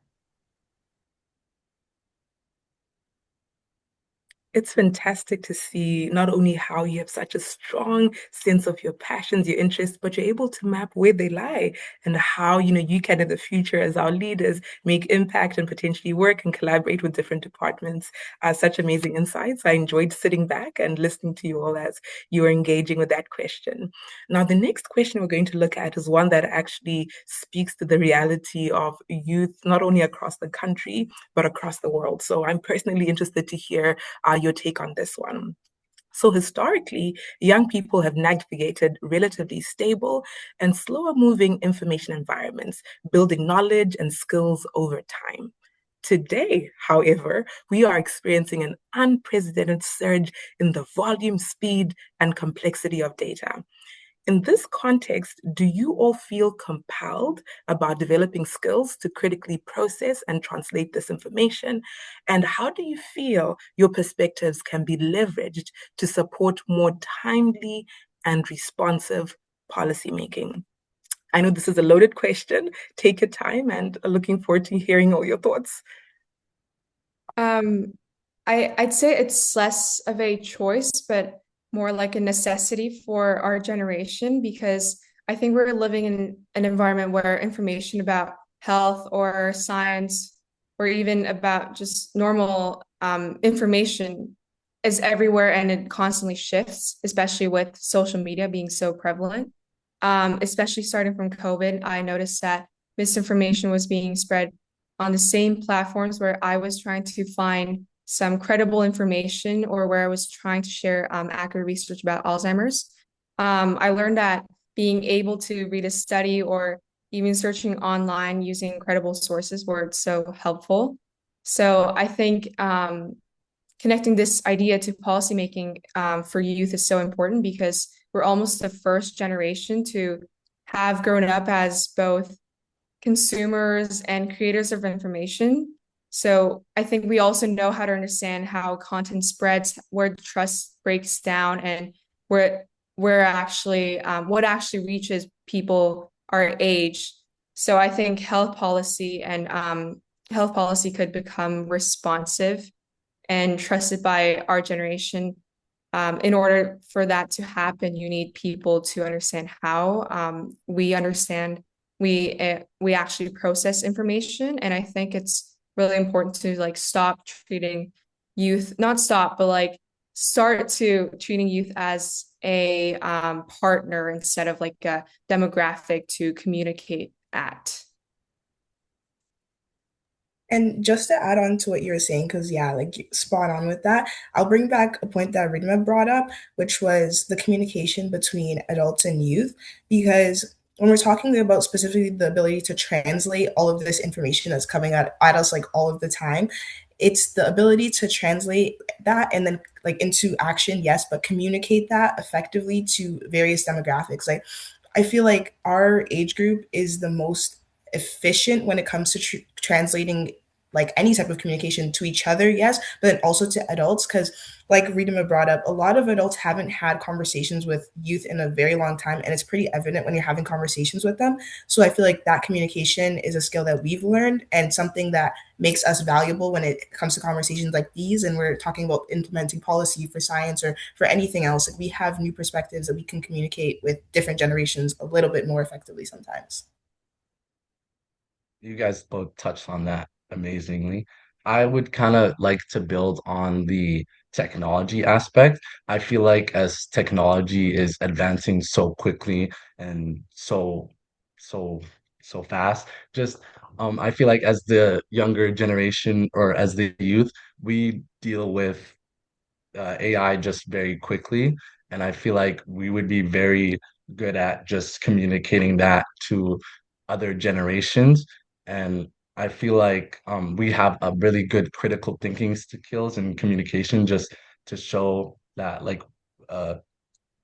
It's fantastic to see not only how you have such a strong sense of your passions, your interests, but you're able to map where they lie and how, you can in the future as our leaders make impact and potentially work and collaborate with different departments. Such amazing insights. I enjoyed sitting back and listening to you all as you were engaging with that question. Now, the next question we're going to look at is one that actually speaks to the reality of youth, not only across the country, but across the world. So I'm personally interested to hear your take on this one. So historically, young people have navigated relatively stable and slower moving information environments, building knowledge and skills over time. Today, however, we are experiencing an unprecedented surge in the volume, speed, and complexity of data. In this context, do you all feel compelled about developing skills to critically process and translate this information? And how do you feel your perspectives can be leveraged to support more timely and responsive policymaking? I know this is a loaded question. Take your time and looking forward to hearing all your thoughts. I'd say it's less of a choice, but more like a necessity for our generation because I think we're living in an environment where information about health or science or even about just normal information is everywhere and it constantly shifts, especially with social media being so prevalent. Especially starting from COVID, I noticed that misinformation was being spread on the same platforms where I was trying to find some credible information or where I was trying to share accurate research about Alzheimer's. I learned that being able to read a study or even searching online using credible sources were so helpful. So I think connecting this idea to policymaking for youth is so important because we're almost the first generation to have grown up as both consumers and creators of information. So I think we also know how to understand how content spreads, where trust breaks down, and where actually what actually reaches people our age. So I think health policy could become responsive and trusted by our generation. In order for that to happen, you need people to understand how we actually process information, and I think it's really important to like stop treating youth, not stop, but like start to treating youth as a partner instead of like a demographic to communicate at. And just to add on to what you were saying, because yeah, like spot on with that, I'll bring back a point that Ridma brought up, which was the communication between adults and youth. Because when we're talking about specifically the ability to translate all of this information that's coming at us like all of the time, it's the ability to translate that and then like into action, yes, but communicate that effectively to various demographics. Like I feel like our age group is the most efficient when it comes to translating like any type of communication to each other, yes, but then also to adults. Because, like Ridima brought up, a lot of adults haven't had conversations with youth in a very long time, and it's pretty evident when you're having conversations with them. So I feel like that communication is a skill that we've learned and something that makes us valuable when it comes to conversations like these. And we're talking about implementing policy for science or for anything else. Like, we have new perspectives that we can communicate with different generations a little bit more effectively sometimes. You guys both touched on that amazingly. I would kind of like to build on the technology aspect. I feel like as technology is advancing so quickly and so so fast, just I feel like as the younger generation or as the youth, we deal with AI just very quickly. And I feel like we would be very good at just communicating that to other generations. And I feel like we have a really good critical thinking skills and communication just to show that like uh,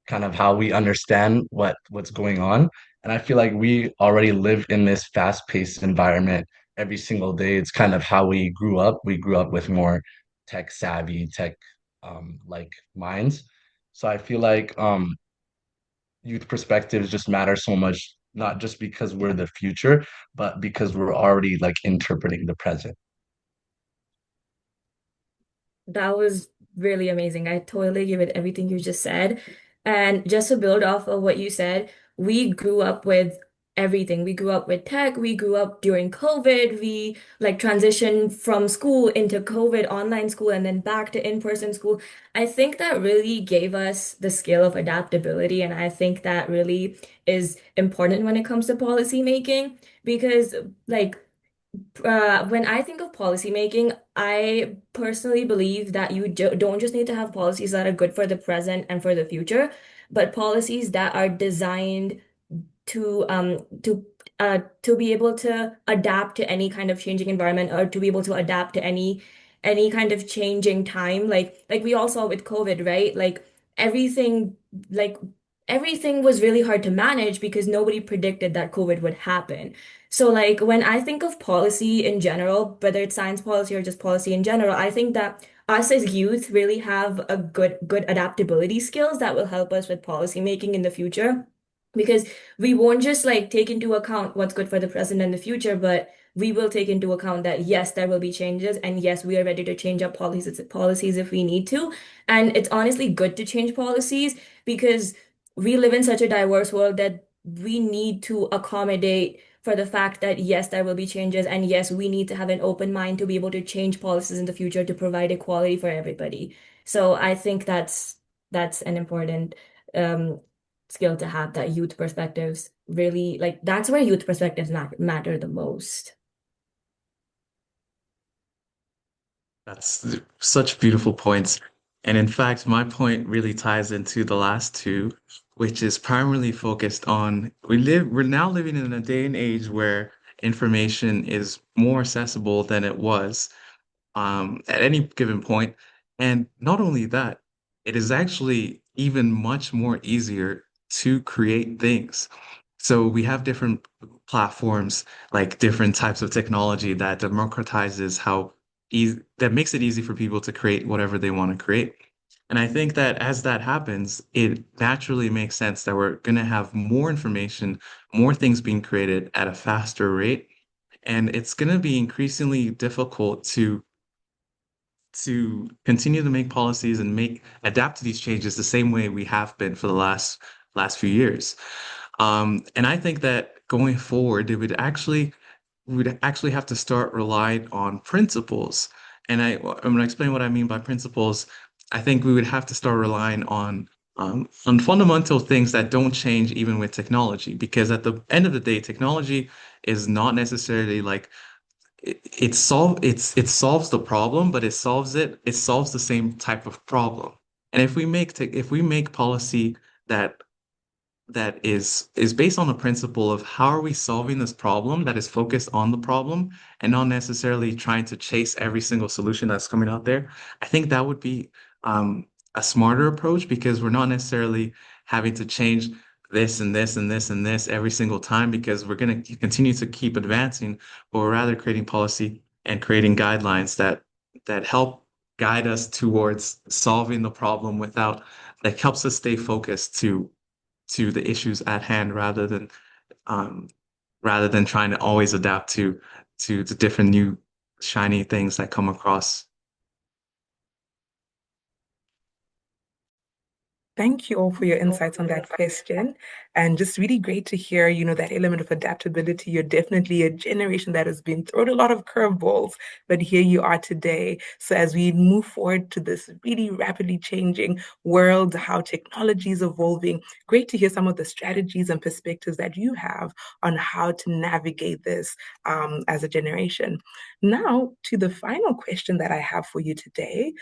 kind of how we understand what's going on. And I feel like we already live in this fast-paced environment every single day. It's kind of how we grew up. We grew up with more tech savvy, tech like minds. So I feel like youth perspectives just matter so much, not just because we're the future, but because we're already like interpreting the present. That was really amazing. I totally give it everything you just said. And just to build off of what you said, we grew up with everything. We grew up with tech. We grew up during COVID. We like transitioned from school into COVID online school and then back to in-person school. I think that really gave us the skill of adaptability. And I think that really is important when it comes to policy making because like when I think of policy making, I personally believe that you don't just need to have policies that are good for the present and for the future, but policies that are designed to be able to adapt to any kind of changing environment or to be able to adapt to any kind of changing time. Like we all saw with COVID, right? Everything like everything was really hard to manage because nobody predicted that COVID would happen. So like when I think of policy in general, whether it's science policy or just policy in general, I think that us as youth really have a good adaptability skills that will help us with policy making in the future. Because we won't just like take into account what's good for the present and the future, but we will take into account that yes, there will be changes, and yes, we are ready to change up policies if we need to. And it's honestly good to change policies because we live in such a diverse world that we need to accommodate for the fact that yes, there will be changes, and yes, we need to have an open mind to be able to change policies in the future to provide equality for everybody. So I think that's an important um skill to have, that youth perspectives really like that's where youth perspectives matter the most. That's such beautiful points. And in fact, my point really ties into the last two, which is primarily focused on we're now living in a day and age where information is more accessible than it was at any given point. And not only that, it is actually even much more easier to create things. So we have different platforms, like different types of technology that democratizes how easy that makes it easy for people to create whatever they want to create. And I think that as that happens, it naturally makes sense that we're going to have more information, more things being created at a faster rate. And it's going to be increasingly difficult to continue to make policies and make adapt to these changes the same way we have been for the last few years. And I think that going forward, we would actually have to start relying on principles. And I'm going to explain what I mean by principles. I think we would have to start relying on fundamental things that don't change even with technology, because at the end of the day, technology is not necessarily like it solves the problem, but it solves the same type of problem. And if we make policy that that is based on the principle of how are we solving this problem, that is focused on the problem and not necessarily trying to chase every single solution that's coming out there, I think that would be a smarter approach, because we're not necessarily having to change this and this and this and this every single time, because we're going to continue to keep advancing, but we're rather creating policy and creating guidelines that help guide us towards solving the problem without that helps us stay focused to the issues at hand um, rather than trying to always adapt to the different new shiny things that come across. Thank you all for your insights on that question. And just really great to hear, that element of adaptability. You're definitely a generation that has been thrown a lot of curveballs, but here you are today. So as we move forward to this really rapidly changing world, how technology is evolving, great to hear some of the strategies and perspectives that you have on how to navigate this as a generation. Now, to the final question that I have for you today.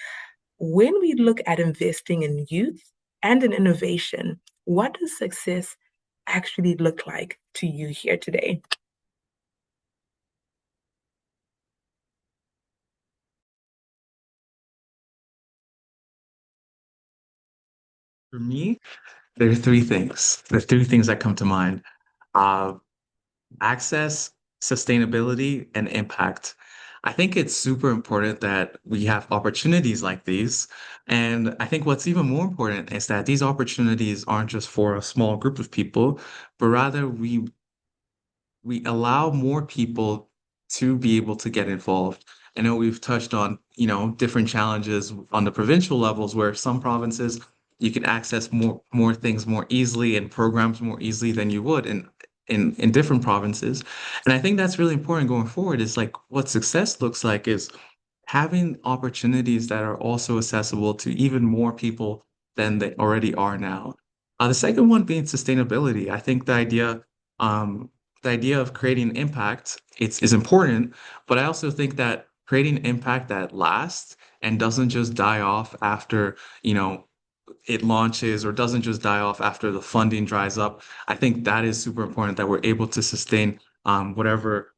When we look at investing in youth and in innovation, what does success actually look like to you here today? For me, there are three things. The three things that come to mind. Uh, Access, sustainability, and impact. I think it's super important that we have opportunities like these. And I think what's even more important is that these opportunities aren't just for a small group of people, but rather we allow more people to be able to get involved. I know we've touched on, different challenges on the provincial levels where some provinces you can access more things more easily and programs more easily than you would in different provinces. And I think that's really important going forward is like what success looks like is having opportunities that are also accessible to even more people than they already are now. The second one being sustainability. I think um, the idea of creating impact is important, but I also think that creating impact that lasts and doesn't just die off after, it launches or doesn't just die off after the funding dries up. I think that is super important that we're able to sustain whatever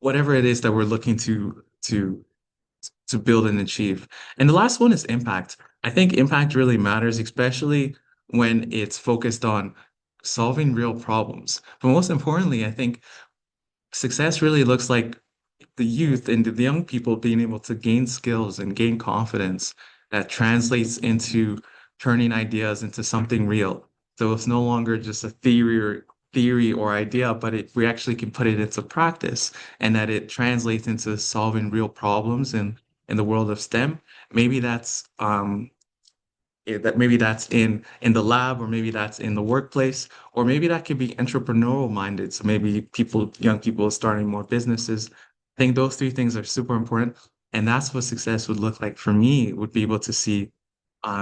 it is that we're looking to build and achieve. And the last one is impact. I think impact really matters, especially when it's focused on solving real problems. But most importantly, I think success really looks like the youth and the young people being able to gain skills and gain confidence that translates into turning ideas into something real. So it's no longer just a theory or idea, but we actually can put it into practice and that it translates into solving real problems in the world of STEM. Maybe maybe that's in the lab, or maybe that's in the workplace, or maybe that could be entrepreneurial minded. So maybe young people starting more businesses. I think those three things are super important, and that's what success would look like for me. Would be able to see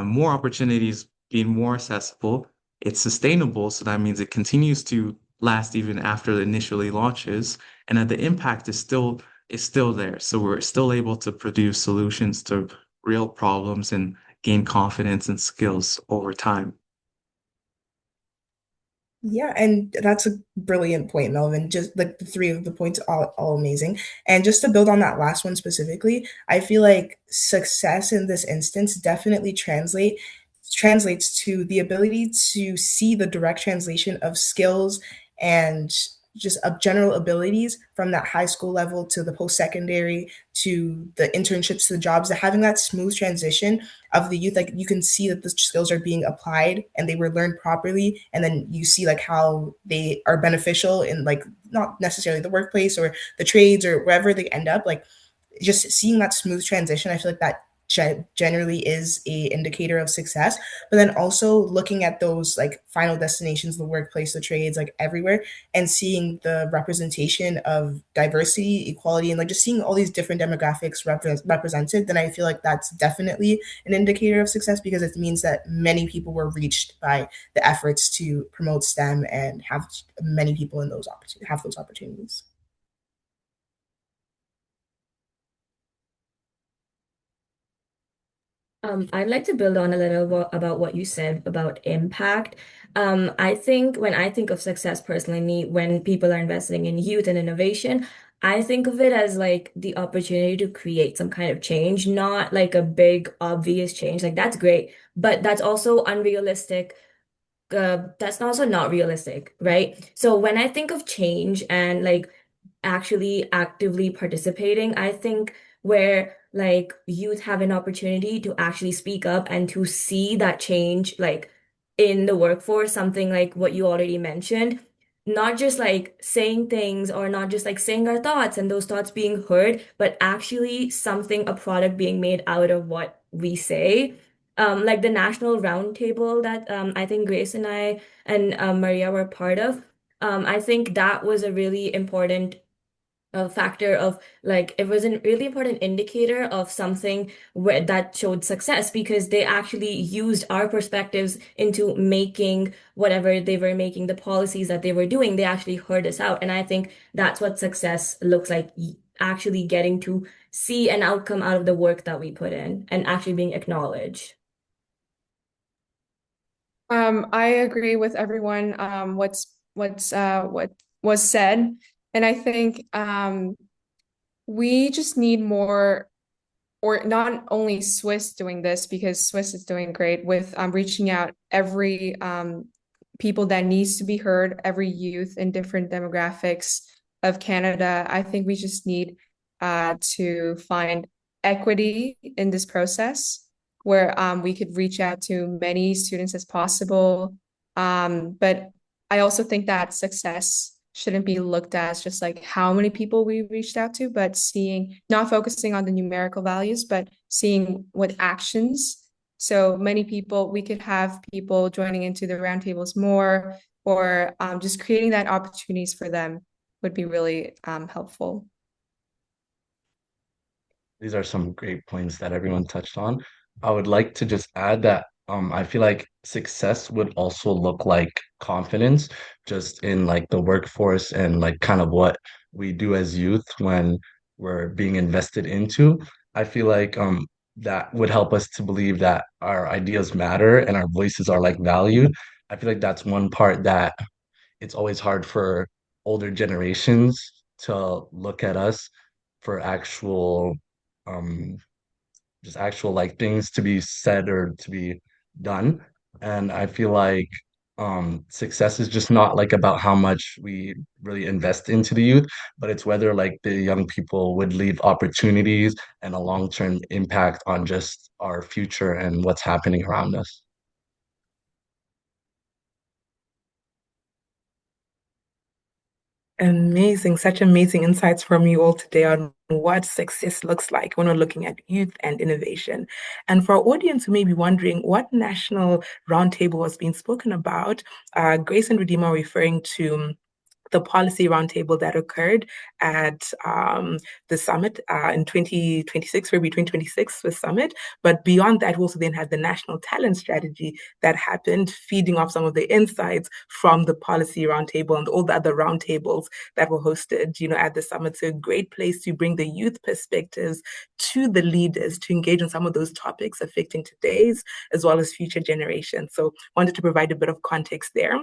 more opportunities being more accessible. It's sustainable, so that means it continues to last even after it initially launches, and that the impact is still there. So we're still able to produce solutions to real problems and gain confidence and skills over time. Yeah, and that's a brilliant point, Melvin. Just like the three of the points, all amazing. And just to build on that last one specifically, I feel like success in this instance definitely translates to the ability to see the direct translation of skills and just of general abilities from that high school level to the post-secondary to the internships to the jobs, that having that smooth transition of the youth, like you can see that the skills are being applied and they were learned properly, and then you see like how they are beneficial in like not necessarily the workplace or the trades or wherever they end up, like just seeing that smooth transition. I feel like that generally is a indicator of success. But then also looking at those like final destinations, the workplace, the trades, like everywhere, and seeing the representation of diversity, equality, and like just seeing all these different demographics represented, then I feel like that's definitely an indicator of success, because it means that many people were reached by the efforts to promote STEM and have many people in those opportunities have those opportunities. I'd like to build on a little about what you said about impact. I think when I think of success personally, when people are investing in youth and innovation, I think of it as like the opportunity to create some kind of change, not like a big, obvious change. Like that's great, but that's also unrealistic. That's also not realistic, right? So when I think of change and like actually actively participating. I think where like youth have an opportunity to actually speak up and to see that change like in the workforce, something like what you already mentioned, not just like saying things or not just like saying our thoughts and those thoughts being heard, but actually something, a product being made out of what we say. Like the national roundtable that I think Grace and I and Maria were part of. I think that was a really important factor of like it was a really important indicator of something where that showed success because they actually used our perspectives into making whatever they were making, the policies that they were doing. They actually heard us out, and I think that's what success looks like, actually getting to see an outcome out of the work that we put in and actually being acknowledged. I agree with everyone, what was said. And I think we just need more, or not only Swiss doing this, because Swiss is doing great with reaching out every people that needs to be heard, every youth in different demographics of Canada. I think we just need to find equity in this process where we could reach out to many students as possible. But I also think that success shouldn't be looked at as just like how many people we reached out to, but seeing, not focusing on the numerical values, but seeing what actions. So many people, we could have people joining into the roundtables more, or just creating that opportunities for them would be really helpful. These are some great points that everyone touched on. I would like to just add that I feel like success would also look like confidence just in like the workforce and like kind of what we do as youth when we're being invested into. I feel like that would help us to believe that our ideas matter and our voices are like valued. I feel like that's one part that it's always hard for older generations to look at us for actual um just actual like things to be said or to be done. And I feel like success is just not like about how much we really invest into the youth, but it's whether like the young people would leave opportunities and a long-term impact on just our future and what's happening around us. Amazing, such amazing insights from you all today on what success looks like when we're looking at youth and innovation. And for our audience who may be wondering what national roundtable was being spoken about, Grace and Redeemer are referring to the policy roundtable that occurred at the summit in 2026, February 2026 Swiss Summit. But beyond that, we also then had the national talent strategy that happened, feeding off some of the insights from the policy roundtable and all the other roundtables that were hosted, at the summit. So a great place to bring the youth perspectives to the leaders to engage on some of those topics affecting today's as well as future generations. So wanted to provide a bit of context there.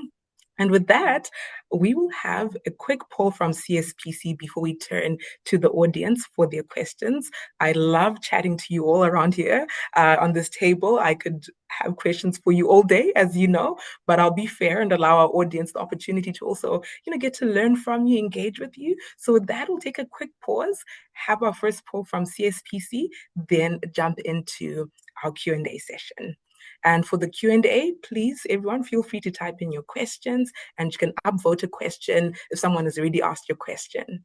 And with that, we will have a quick poll from CSPC before we turn to the audience for their questions. I love chatting to you all around here on this table. I could have questions for you all day, as you know, but I'll be fair and allow our audience the opportunity to also, get to learn from you, engage with you. So with that, we'll take a quick pause, have our first poll from CSPC, then jump into our Q&A session. And for the Q&A, please, everyone, feel free to type in your questions and you can upvote a question if someone has already asked your question.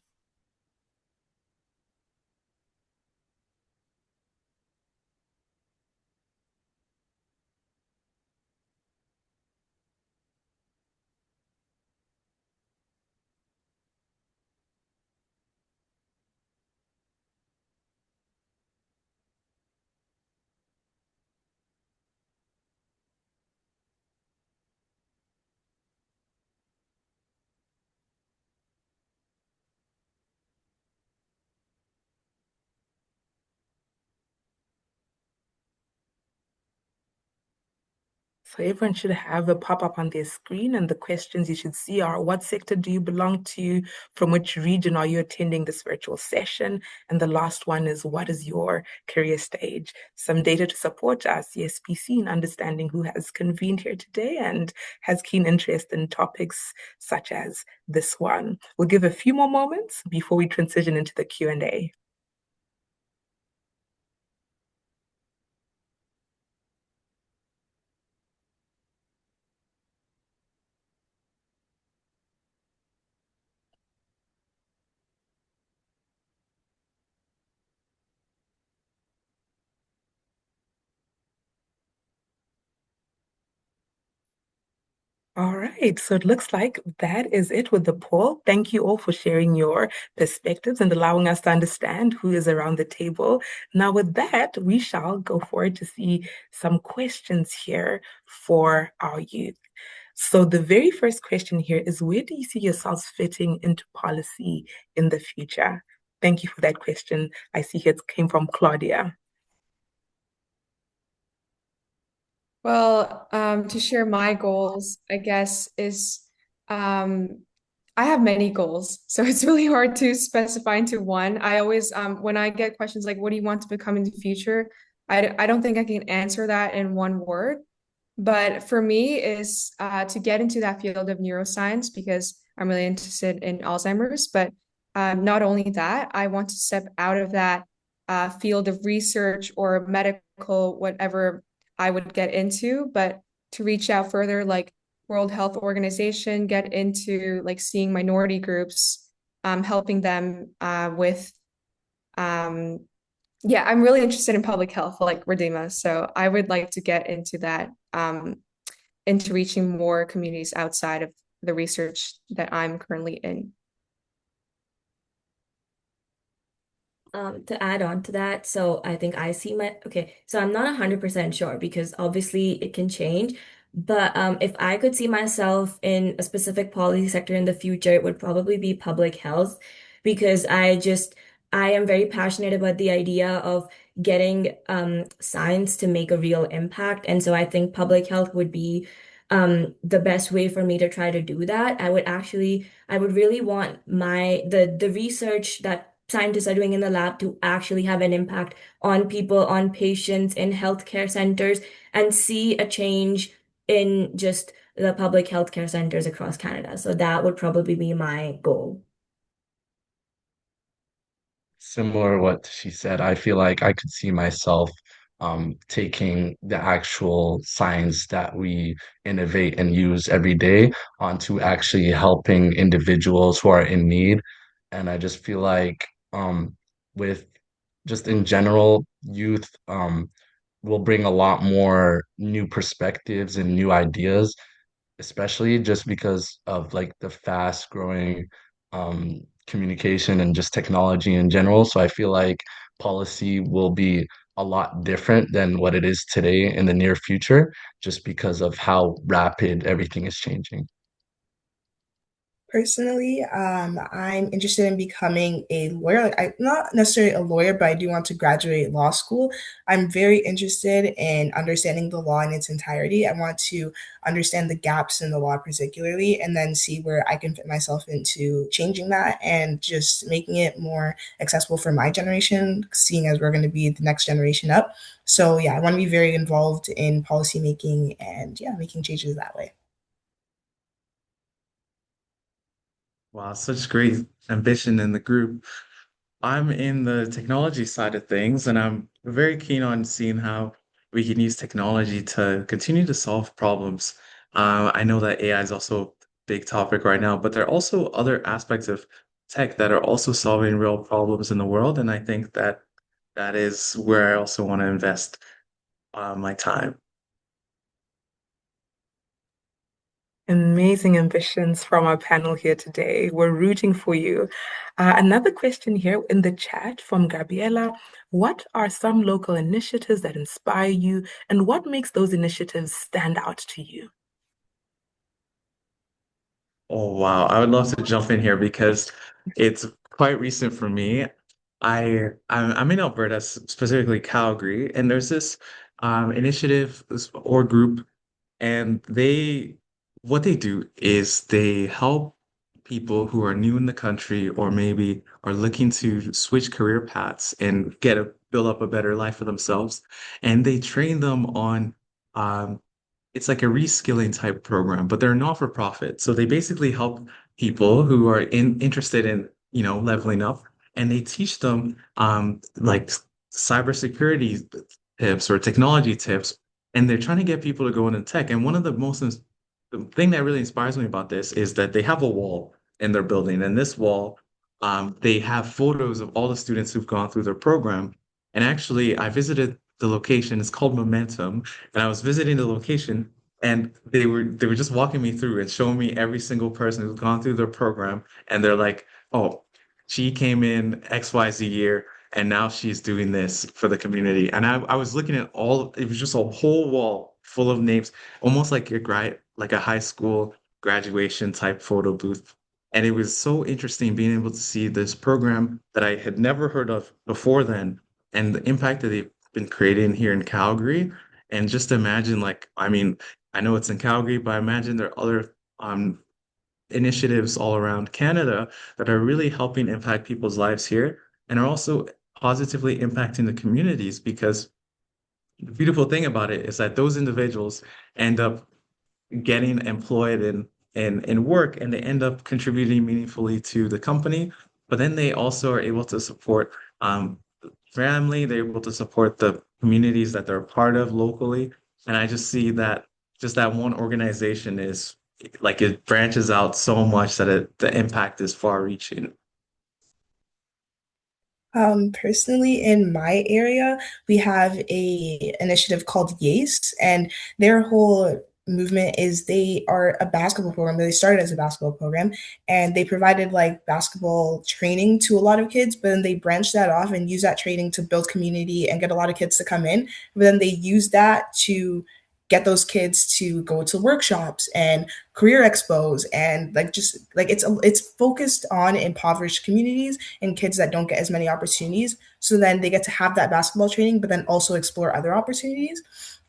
So everyone should have a pop-up on their screen, and the questions you should see are: what sector do you belong to? From which region are you attending this virtual session? And the last one is: what is your career stage? Some data to support us, ESPC, in understanding who has convened here today and has keen interest in topics such as this one. We'll give a few more moments before we transition into the Q&A. All right, so it looks like that is it with the poll. Thank you all for sharing your perspectives and allowing us to understand who is around the table. Now, with that, we shall go forward to see some questions here for our youth. So the very first question here is: where do you see yourselves fitting into policy in the future? Thank you for that question. I see it came from Claudia. Well, to share my goals, I guess, is um, I have many goals, so it's really hard to specify into one. I always, when I get questions like, what do you want to become in the future? I don't think I can answer that in one word. But for me, is to get into that field of neuroscience because I'm really interested in Alzheimer's. But not only that, I want to step out of that field of research or medical, whatever I would get into, but to reach out further, like World Health Organization, get into like seeing minority groups, helping them with, yeah, I'm really interested in public health, like Redima. So I would like to get into that, into reaching more communities outside of the research that I'm currently in. To add on to that, so I think I see okay, so I'm not 100% sure because obviously it can change, but if I could see myself in a specific policy sector in the future, it would probably be public health because I am very passionate about the idea of getting science to make a real impact. And so I think public health would be the best way for me to try to do that. I would really want the research that scientists are doing in the lab to actually have an impact on people, on patients in healthcare centers, and see a change in just the public healthcare centers across Canada. So that would probably be my goal. Similar to what she said, I feel like I could see myself taking the actual science that we innovate and use every day onto actually helping individuals who are in need. And I just feel like with just in general, youth will bring a lot more new perspectives and new ideas, especially just because of like the fast growing communication and just technology in general. So I feel like policy will be a lot different than what it is today in the near future, just because of how rapid everything is changing. Personally, I'm interested in becoming a lawyer. Like, I'm not necessarily a lawyer, but I do want to graduate law school. I'm very interested in understanding the law in its entirety. I want to understand the gaps in the law particularly, and then see where I can fit myself into changing that and just making it more accessible for my generation, seeing as we're going to be the next generation up. So yeah, I want to be very involved in policy making and yeah, making changes that way. Wow, such great ambition in the group. I'm in the technology side of things, and I'm very keen on seeing how we can use technology to continue to solve problems. I know that AI is also a big topic right now, but there are also other aspects of tech that are also solving real problems in the world, and I think that that is where I also want to invest my time. Amazing ambitions from our panel here today. We're rooting for you. Another question here in the chat from Gabriela. What are some local initiatives that inspire you, and what makes those initiatives stand out to you? Oh wow, I would love to jump in here because it's quite recent for me. I'm in Alberta, specifically Calgary, and there's this initiative or group And what they do is they help people who are new in the country or maybe are looking to switch career paths and build up a better life for themselves. And they train them on, um, it's like a reskilling type program, but they're not for profit. So they basically help people who are interested in, leveling up, and they teach them like cybersecurity tips or technology tips, and they're trying to get people to go into tech. And one of the thing that really inspires me about this is that they have a wall in their building, and this wall, they have photos of all the students who've gone through their program. And actually, I visited the location. It's called Momentum, and I was visiting the location, and they were just walking me through and showing me every single person who's gone through their program, and they're like, "Oh, she came in XYZ year, and now she's doing this for the community." And I was looking at it was just a whole wall full of names, almost like like a high school graduation type photo booth. And it was so interesting being able to see this program that I had never heard of before then, and the impact that they've been creating here in Calgary. And just imagine, like, I mean, I know it's in Calgary, but I imagine there are other initiatives all around Canada that are really helping impact people's lives here and are also positively impacting the communities, because the beautiful thing about it is that those individuals end up getting employed in work, and they end up contributing meaningfully to the company. But then they also are able to support family, they're able to support the communities that they're a part of locally. And I just see that just that one organization is like it branches out so much that the impact is far reaching. Personally, in my area, we have a initiative called YACE, and their whole movement is they are a basketball program. They started as a basketball program, and they provided like basketball training to a lot of kids, but then they branched that off and used that training to build community and get a lot of kids to come in. But then they use that to get those kids to go to workshops and career expos and like just like it's focused on impoverished communities and kids that don't get as many opportunities. So then they get to have that basketball training, but then also explore other opportunities.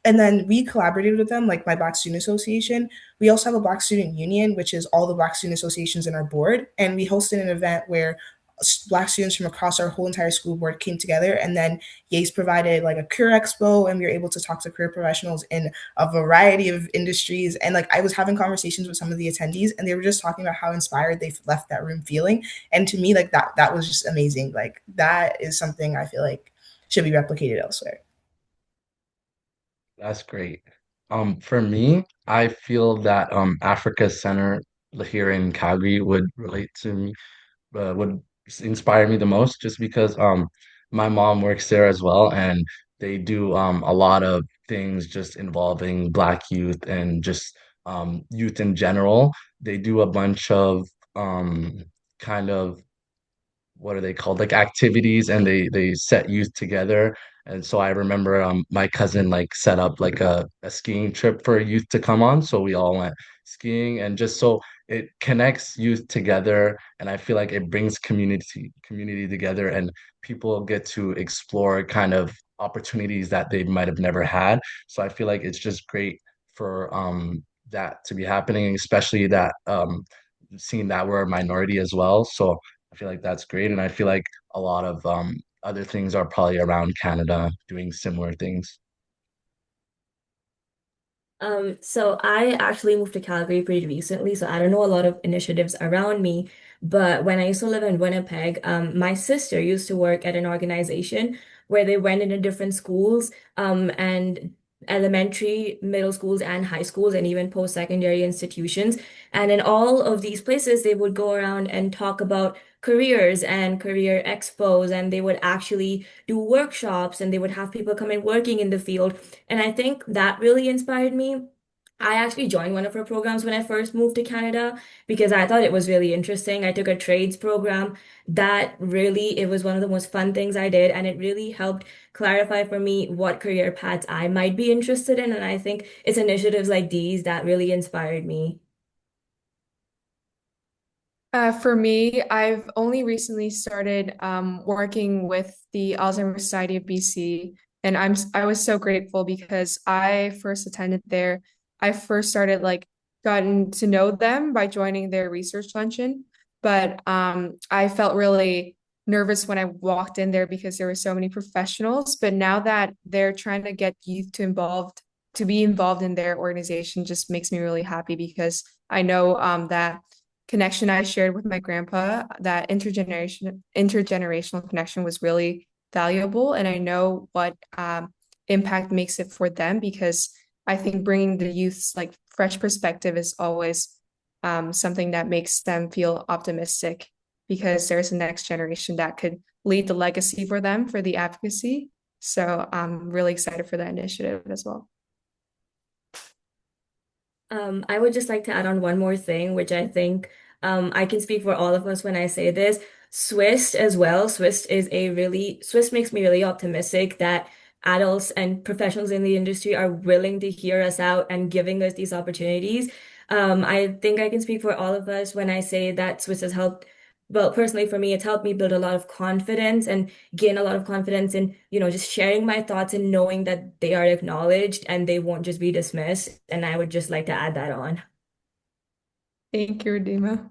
And then we collaborated with them, like my Black Student Association. We also have a Black Student Union, which is all the Black student associations in our board. And we hosted an event where Black students from across our whole entire school board came together. And then YACE provided like a career expo, and we were able to talk to career professionals in a variety of industries. And like I was having conversations with some of the attendees, and they were just talking about how inspired they left that room feeling. And to me, like that was just amazing. Like that is something I feel like should be replicated elsewhere. That's great. For me, I feel that Africa Center here in Calgary would relate to me, would inspire me the most, just because my mom works there as well, and they do a lot of things just involving Black youth and just youth in general. They do a bunch of kind of, what are they called, like activities, and they set youth together. And so I remember my cousin like set up like a skiing trip for youth to come on, so we all went skiing, and just so it connects youth together, and I feel like it brings community together, and people get to explore kind of opportunities that they might have never had. So I feel like it's just great for that to be happening, especially that seeing that we're a minority as well. So I feel like that's great. And I feel like a lot of other things are probably around Canada doing similar things. So I actually moved to Calgary pretty recently, so I don't know a lot of initiatives around me. But when I used to live in Winnipeg, my sister used to work at an organization where they went into different schools, and elementary, middle schools, and high schools, and even post-secondary institutions. And in all of these places, they would go around and talk about careers and career expos, and they would actually do workshops, and they would have people come in working in the field. And I think that really inspired me. I actually joined one of her programs when I first moved to Canada because I thought it was really interesting. I took a trades program that really, it was one of the most fun things I did, and it really helped clarify for me what career paths I might be interested in. And I think it's initiatives like these that really inspired me. For me, I've only recently started working with the Alzheimer's Society of BC, and I was so grateful because I first attended there I first started like gotten to know them by joining their research luncheon. But I felt really nervous when I walked in there because there were so many professionals. But now that they're trying to get youth to be involved in their organization just makes me really happy because I know that connection I shared with my grandpa, that intergenerational connection was really valuable, and I know what impact makes it for them because I think bringing the youth's like fresh perspective is always something that makes them feel optimistic because there's a next generation that could lead the legacy for them for the advocacy. So I'm really excited for that initiative as well. I would just like to add on one more thing, which I think I can speak for all of us when I say this. Swiss as well. Swiss makes me really optimistic that adults and professionals in the industry are willing to hear us out and giving us these opportunities. I think I can speak for all of us when I say that Swiss has helped. Well, personally, for me, it's helped me build a lot of confidence and gain a lot of confidence in, just sharing my thoughts and knowing that they are acknowledged and they won't just be dismissed. And I would just like to add that on. Thank you, Redeema.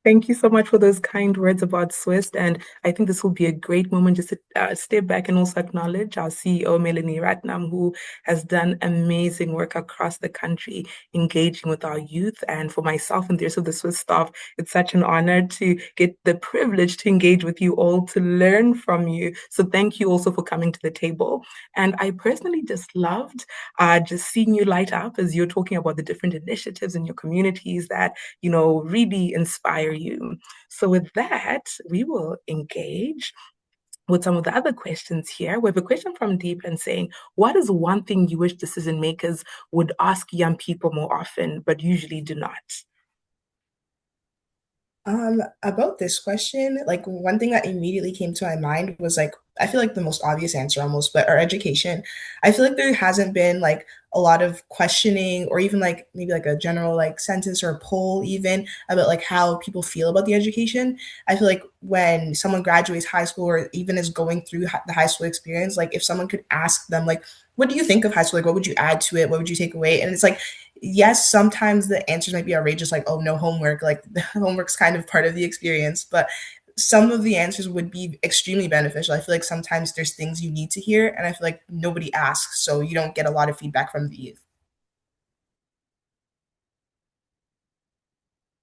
Thank you so much for those kind words about Swiss. And I think this will be a great moment just to step back and also acknowledge our CEO, Melanie Ratnam, who has done amazing work across the country engaging with our youth. And for myself and the rest of the Swiss staff, it's such an honor to get the privilege to engage with you all, to learn from you. So thank you also for coming to the table. And I personally just loved just seeing you light up as you're talking about the different initiatives in your communities that really inspire you. So with that, we will engage with some of the other questions here. We have a question from Deep and saying, what is one thing you wish decision makers would ask young people more often, but usually do not? About this question, like one thing that immediately came to my mind was like, I feel like the most obvious answer almost, but our education. I feel like there hasn't been like a lot of questioning or even like maybe like a general like sentence or a poll even about like how people feel about the education. I feel like when someone graduates high school or even is going through the high school experience, like if someone could ask them like, what do you think of high school? Like, what would you add to it? What would you take away? And it's like, yes, sometimes the answers might be outrageous, like, oh, no homework, like the homework's kind of part of the experience, but some of the answers would be extremely beneficial. I feel like sometimes there's things you need to hear, and I feel like nobody asks, so you don't get a lot of feedback from the youth.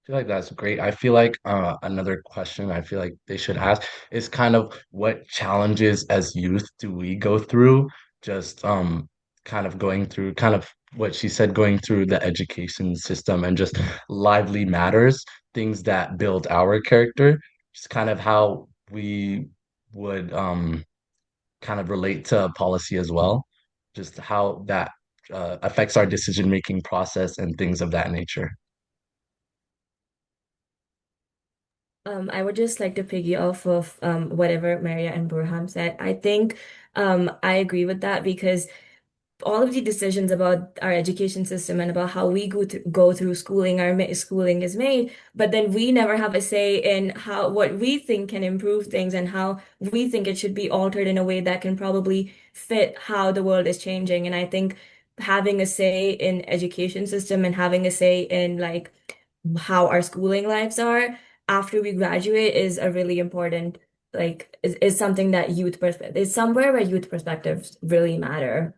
Feel like that's great. I feel like another question I feel like they should ask is kind of what challenges as youth do we go through? Just kind of going through kind of what she said, going through the education system and just lively matters, things that build our character, just kind of how we would kind of relate to policy as well, just how that affects our decision-making process and things of that nature. I would just like to piggy off of whatever Maria and Burham said. I think I agree with that because all of the decisions about our education system and about how we go through schooling, schooling is made, but then we never have a say in how what we think can improve things and how we think it should be altered in a way that can probably fit how the world is changing. And I think having a say in education system and having a say in like how our schooling lives are after we graduate is a really important is something that youth perspective is somewhere where youth perspectives really matter.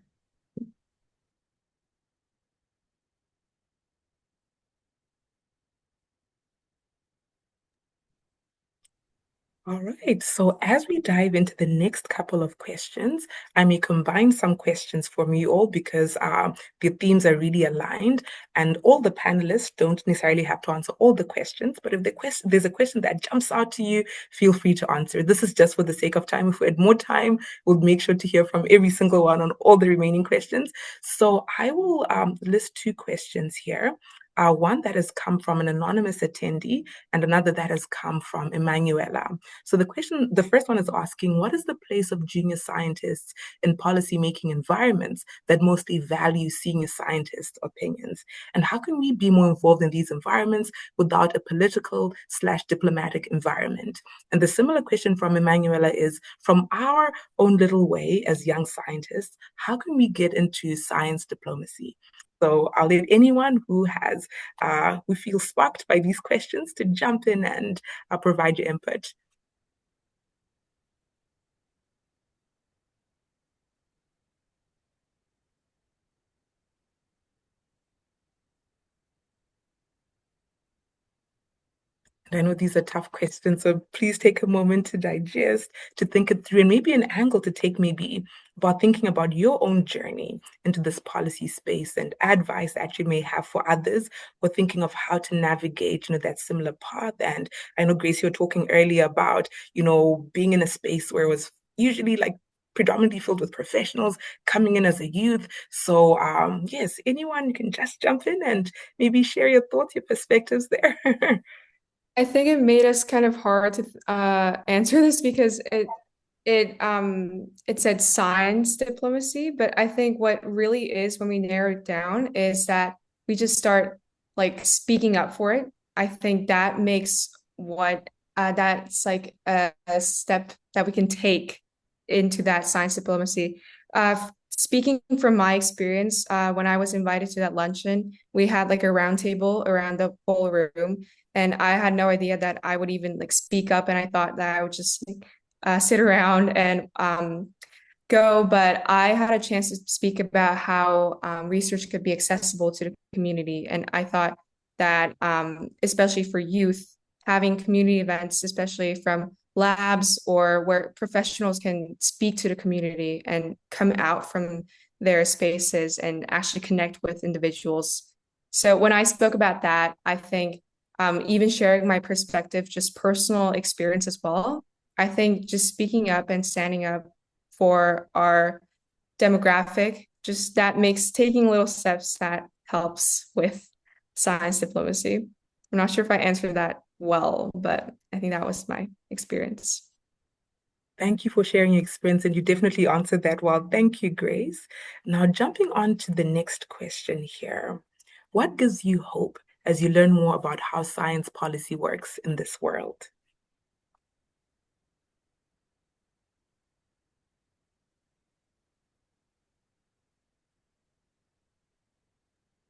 All right, so as we dive into the next couple of questions, I may combine some questions from you all because the themes are really aligned, and all the panelists don't necessarily have to answer all the questions. But if there's a question that jumps out to you, feel free to answer. This is just for the sake of time. If we had more time, we'll make sure to hear from every single one on all the remaining questions. So I will list two questions here. One that has come from an anonymous attendee and another that has come from Emanuela. So the first one is asking, what is the place of junior scientists in policymaking environments that mostly value senior scientists' opinions? And how can we be more involved in these environments without a political/diplomatic environment? And the similar question from Emanuela is, from our own little way as young scientists, how can we get into science diplomacy? So I'll let anyone who feels sparked by these questions to jump in and provide your input. And I know these are tough questions, so please take a moment to digest, to think it through, and maybe an angle to take maybe about thinking about your own journey into this policy space and advice that you may have for others or thinking of how to navigate, that similar path. And I know, Grace, you were talking earlier about, being in a space where it was usually like predominantly filled with professionals coming in as a youth. So yes, anyone can just jump in and maybe share your thoughts, your perspectives there. I think it made us kind of hard to answer this because it said science diplomacy, but I think what really is when we narrow it down is that we just start like speaking up for it. I think that makes that's like a step that we can take into that science diplomacy. Speaking from my experience, when I was invited to that luncheon, we had like a round table around the whole room, and I had no idea that I would even like speak up, and I thought that I would just sit around and go. But I had a chance to speak about how research could be accessible to the community, and I thought that especially for youth, having community events, especially from labs or where professionals can speak to the community and come out from their spaces and actually connect with individuals. So when I spoke about that, I think even sharing my perspective, just personal experience as well, I think just speaking up and standing up for our demographic, just that makes taking little steps that helps with science diplomacy. I'm not sure if I answered that well, but I think that was my experience. Thank you for sharing your experience, and you definitely answered that well. Thank you, Grace. Now, jumping on to the next question here. What gives you hope as you learn more about how science policy works in this world?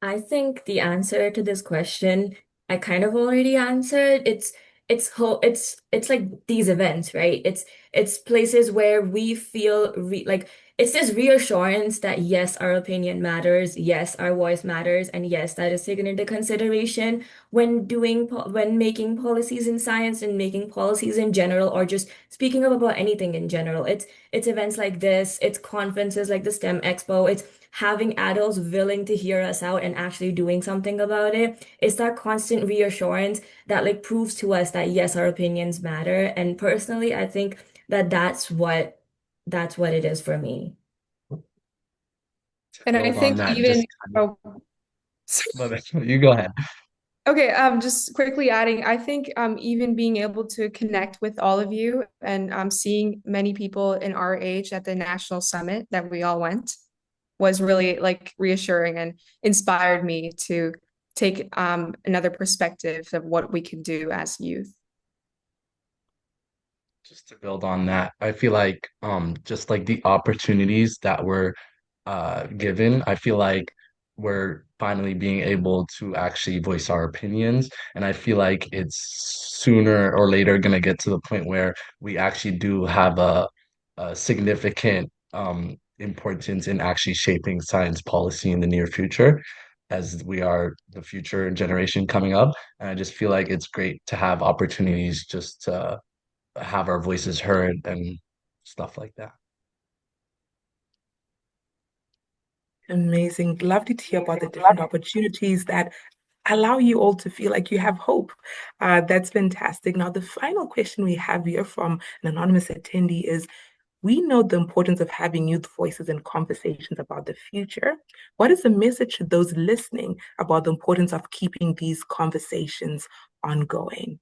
I think the answer to this question I kind of already answered. It's like these events, right? It's places where we feel like it's this reassurance that yes, our opinion matters, yes, our voice matters, and yes, that is taken into consideration when making policies in science and making policies in general, or just speaking up about anything in general. It's events like this, it's conferences like the STEM Expo, it's having adults willing to hear us out and actually doing something about it. It's that constant reassurance that like proves to us that yes, our opinions matter. And personally, I think that that's what it is for me. And I Build on think that, even just kind oh, of, you go ahead. okay, just quickly adding, I think even being able to connect with all of you and seeing many people in our age at the national summit that we all went was really like reassuring and inspired me to take another perspective of what we can do as youth. Just to build on that, I feel like just like the opportunities that were given, I feel like we're finally being able to actually voice our opinions. And I feel like it's sooner or later gonna get to the point where we actually do have a significant importance in actually shaping science policy in the near future, as we are the future generation coming up. And I just feel like it's great to have opportunities just to have our voices heard and stuff like that. Amazing. Lovely to hear about the different opportunities that allow you all to feel like you have hope. That's fantastic. Now, the final question we have here from an anonymous attendee is, we know the importance of having youth voices in conversations about the future. What is the message to those listening about the importance of keeping these conversations ongoing?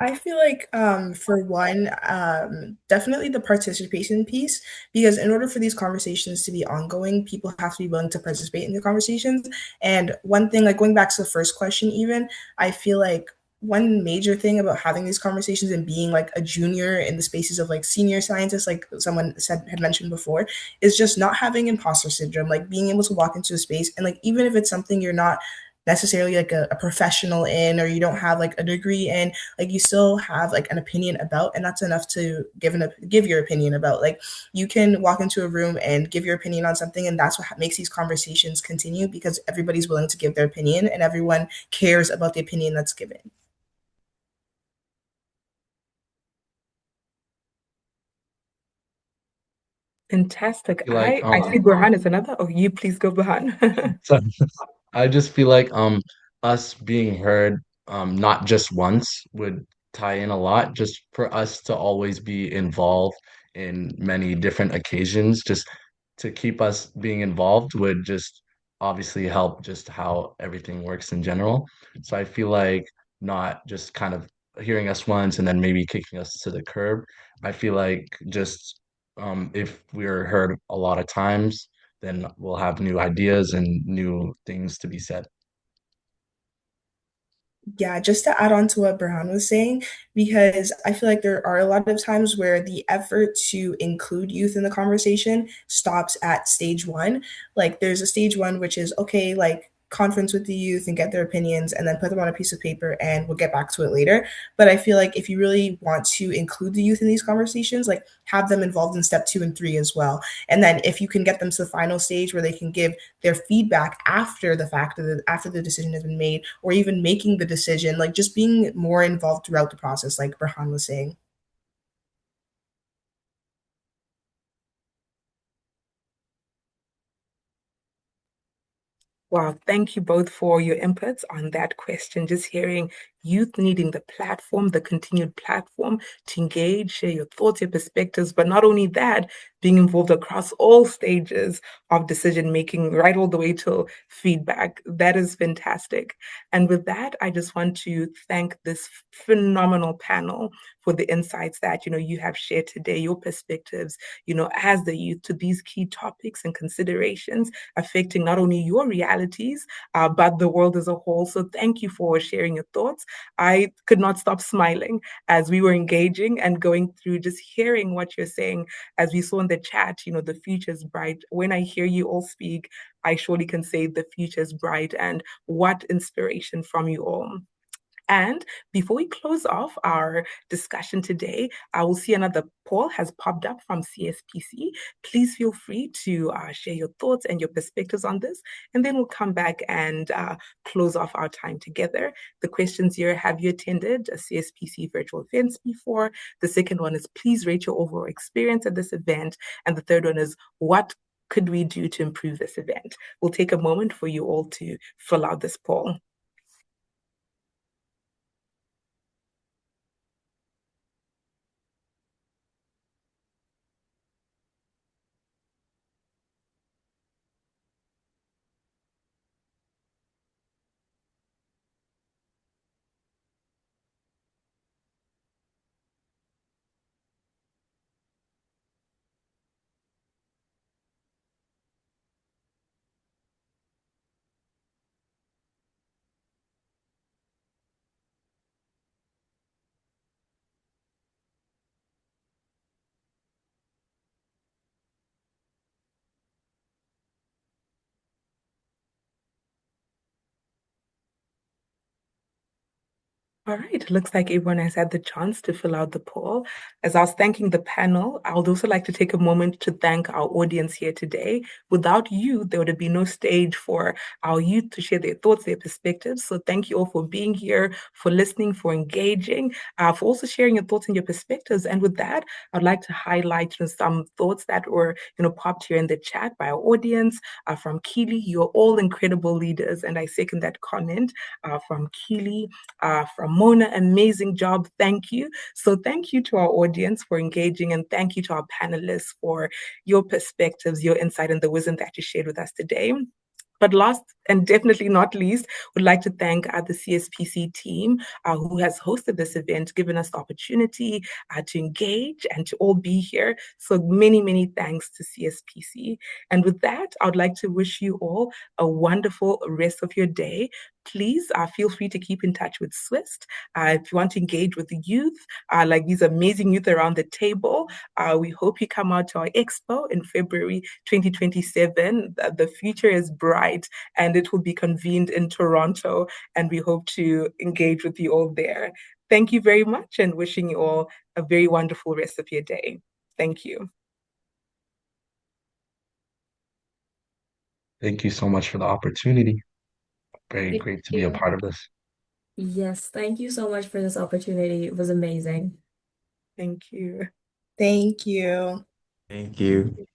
I feel like, for one, definitely the participation piece, because in order for these conversations to be ongoing, people have to be willing to participate in the conversations. And one thing, like going back to the first question, even, I feel like one major thing about having these conversations and being like a junior in the spaces of like senior scientists, like someone said had mentioned before, is just not having imposter syndrome, like being able to walk into a space and like even if it's something you're not necessarily like a professional in or you don't have like a degree in, like you still have like an opinion about, and that's enough to give your opinion about. Like you can walk into a room and give your opinion on something, and that's what makes these conversations continue, because everybody's willing to give their opinion and everyone cares about the opinion that's given. Fantastic. Like I see Burhan is another. Oh, you please go, Burhan. so I just feel like us being heard not just once would tie in a lot, just for us to always be involved in many different occasions, just to keep us being involved would just obviously help just how everything works in general. So I feel like not just kind of hearing us once and then maybe kicking us to the curb. I feel like just if we're heard a lot of times, then we'll have new ideas and new things to be said. Yeah, just to add on to what Burhan was saying, because I feel like there are a lot of times where the effort to include youth in the conversation stops at stage one. Like there's a stage one, which is okay, like conference with the youth and get their opinions and then put them on a piece of paper and we'll get back to it later. But I feel like if you really want to include the youth in these conversations, like have them involved in step 2 and 3 as well. And then if you can get them to the final stage where they can give their feedback after the fact, after the decision has been made, or even making the decision, like just being more involved throughout the process, like Burhan was saying. Wow, thank you both for your inputs on that question. Just hearing youth needing the platform, the continued platform to engage, share your thoughts, your perspectives, but not only that, being involved across all stages of decision making, right all the way to feedback. That is fantastic. And with that, I just want to thank this phenomenal panel for the insights that you have shared today, your perspectives, as the youth to these key topics and considerations affecting not only your realities, but the world as a whole. So thank you for sharing your thoughts. I could not stop smiling as we were engaging and going through just hearing what you're saying. As we saw in the chat, the future is bright. When I hear you all speak, I surely can say the future is bright, and what inspiration from you all. And before we close off our discussion today, I will see another poll has popped up from CSPC. Please feel free to share your thoughts and your perspectives on this, and then we'll come back and close off our time together. The questions here: have you attended a CSPC virtual events before? The second one is, please rate your overall experience at this event. And the third one is, what could we do to improve this event? We'll take a moment for you all to fill out this poll. All right, looks like everyone has had the chance to fill out the poll. As I was thanking the panel, I would also like to take a moment to thank our audience here today. Without you, there would have been no stage for our youth to share their thoughts, their perspectives. So thank you all for being here, for listening, for engaging, for also sharing your thoughts and your perspectives. And with that, I'd like to highlight some thoughts that were, popped here in the chat by our audience. From Keely, you're all incredible leaders, and I second that comment from Keely. From Mona, amazing job. Thank you. So thank you to our audience for engaging, and thank you to our panelists for your perspectives, your insight, and the wisdom that you shared with us today. But last and definitely not least, would like to thank the CSPC team who has hosted this event, given us the opportunity to engage and to all be here. So many, many thanks to CSPC. And with that, I would like to wish you all a wonderful rest of your day. please feel free to keep in touch with SWIST. If you want to engage with the youth, like these amazing youth around the table, we hope you come out to our expo in February 2027. The future is bright and it will be convened in Toronto, and we hope to engage with you all there. Thank you very much and wishing you all a very wonderful rest of your day. Thank you. Thank you so much for the opportunity. Very Thank great to be a you. part of this. Yes, thank you so much for this opportunity. It was amazing. Thank you. Thank you. Thank you.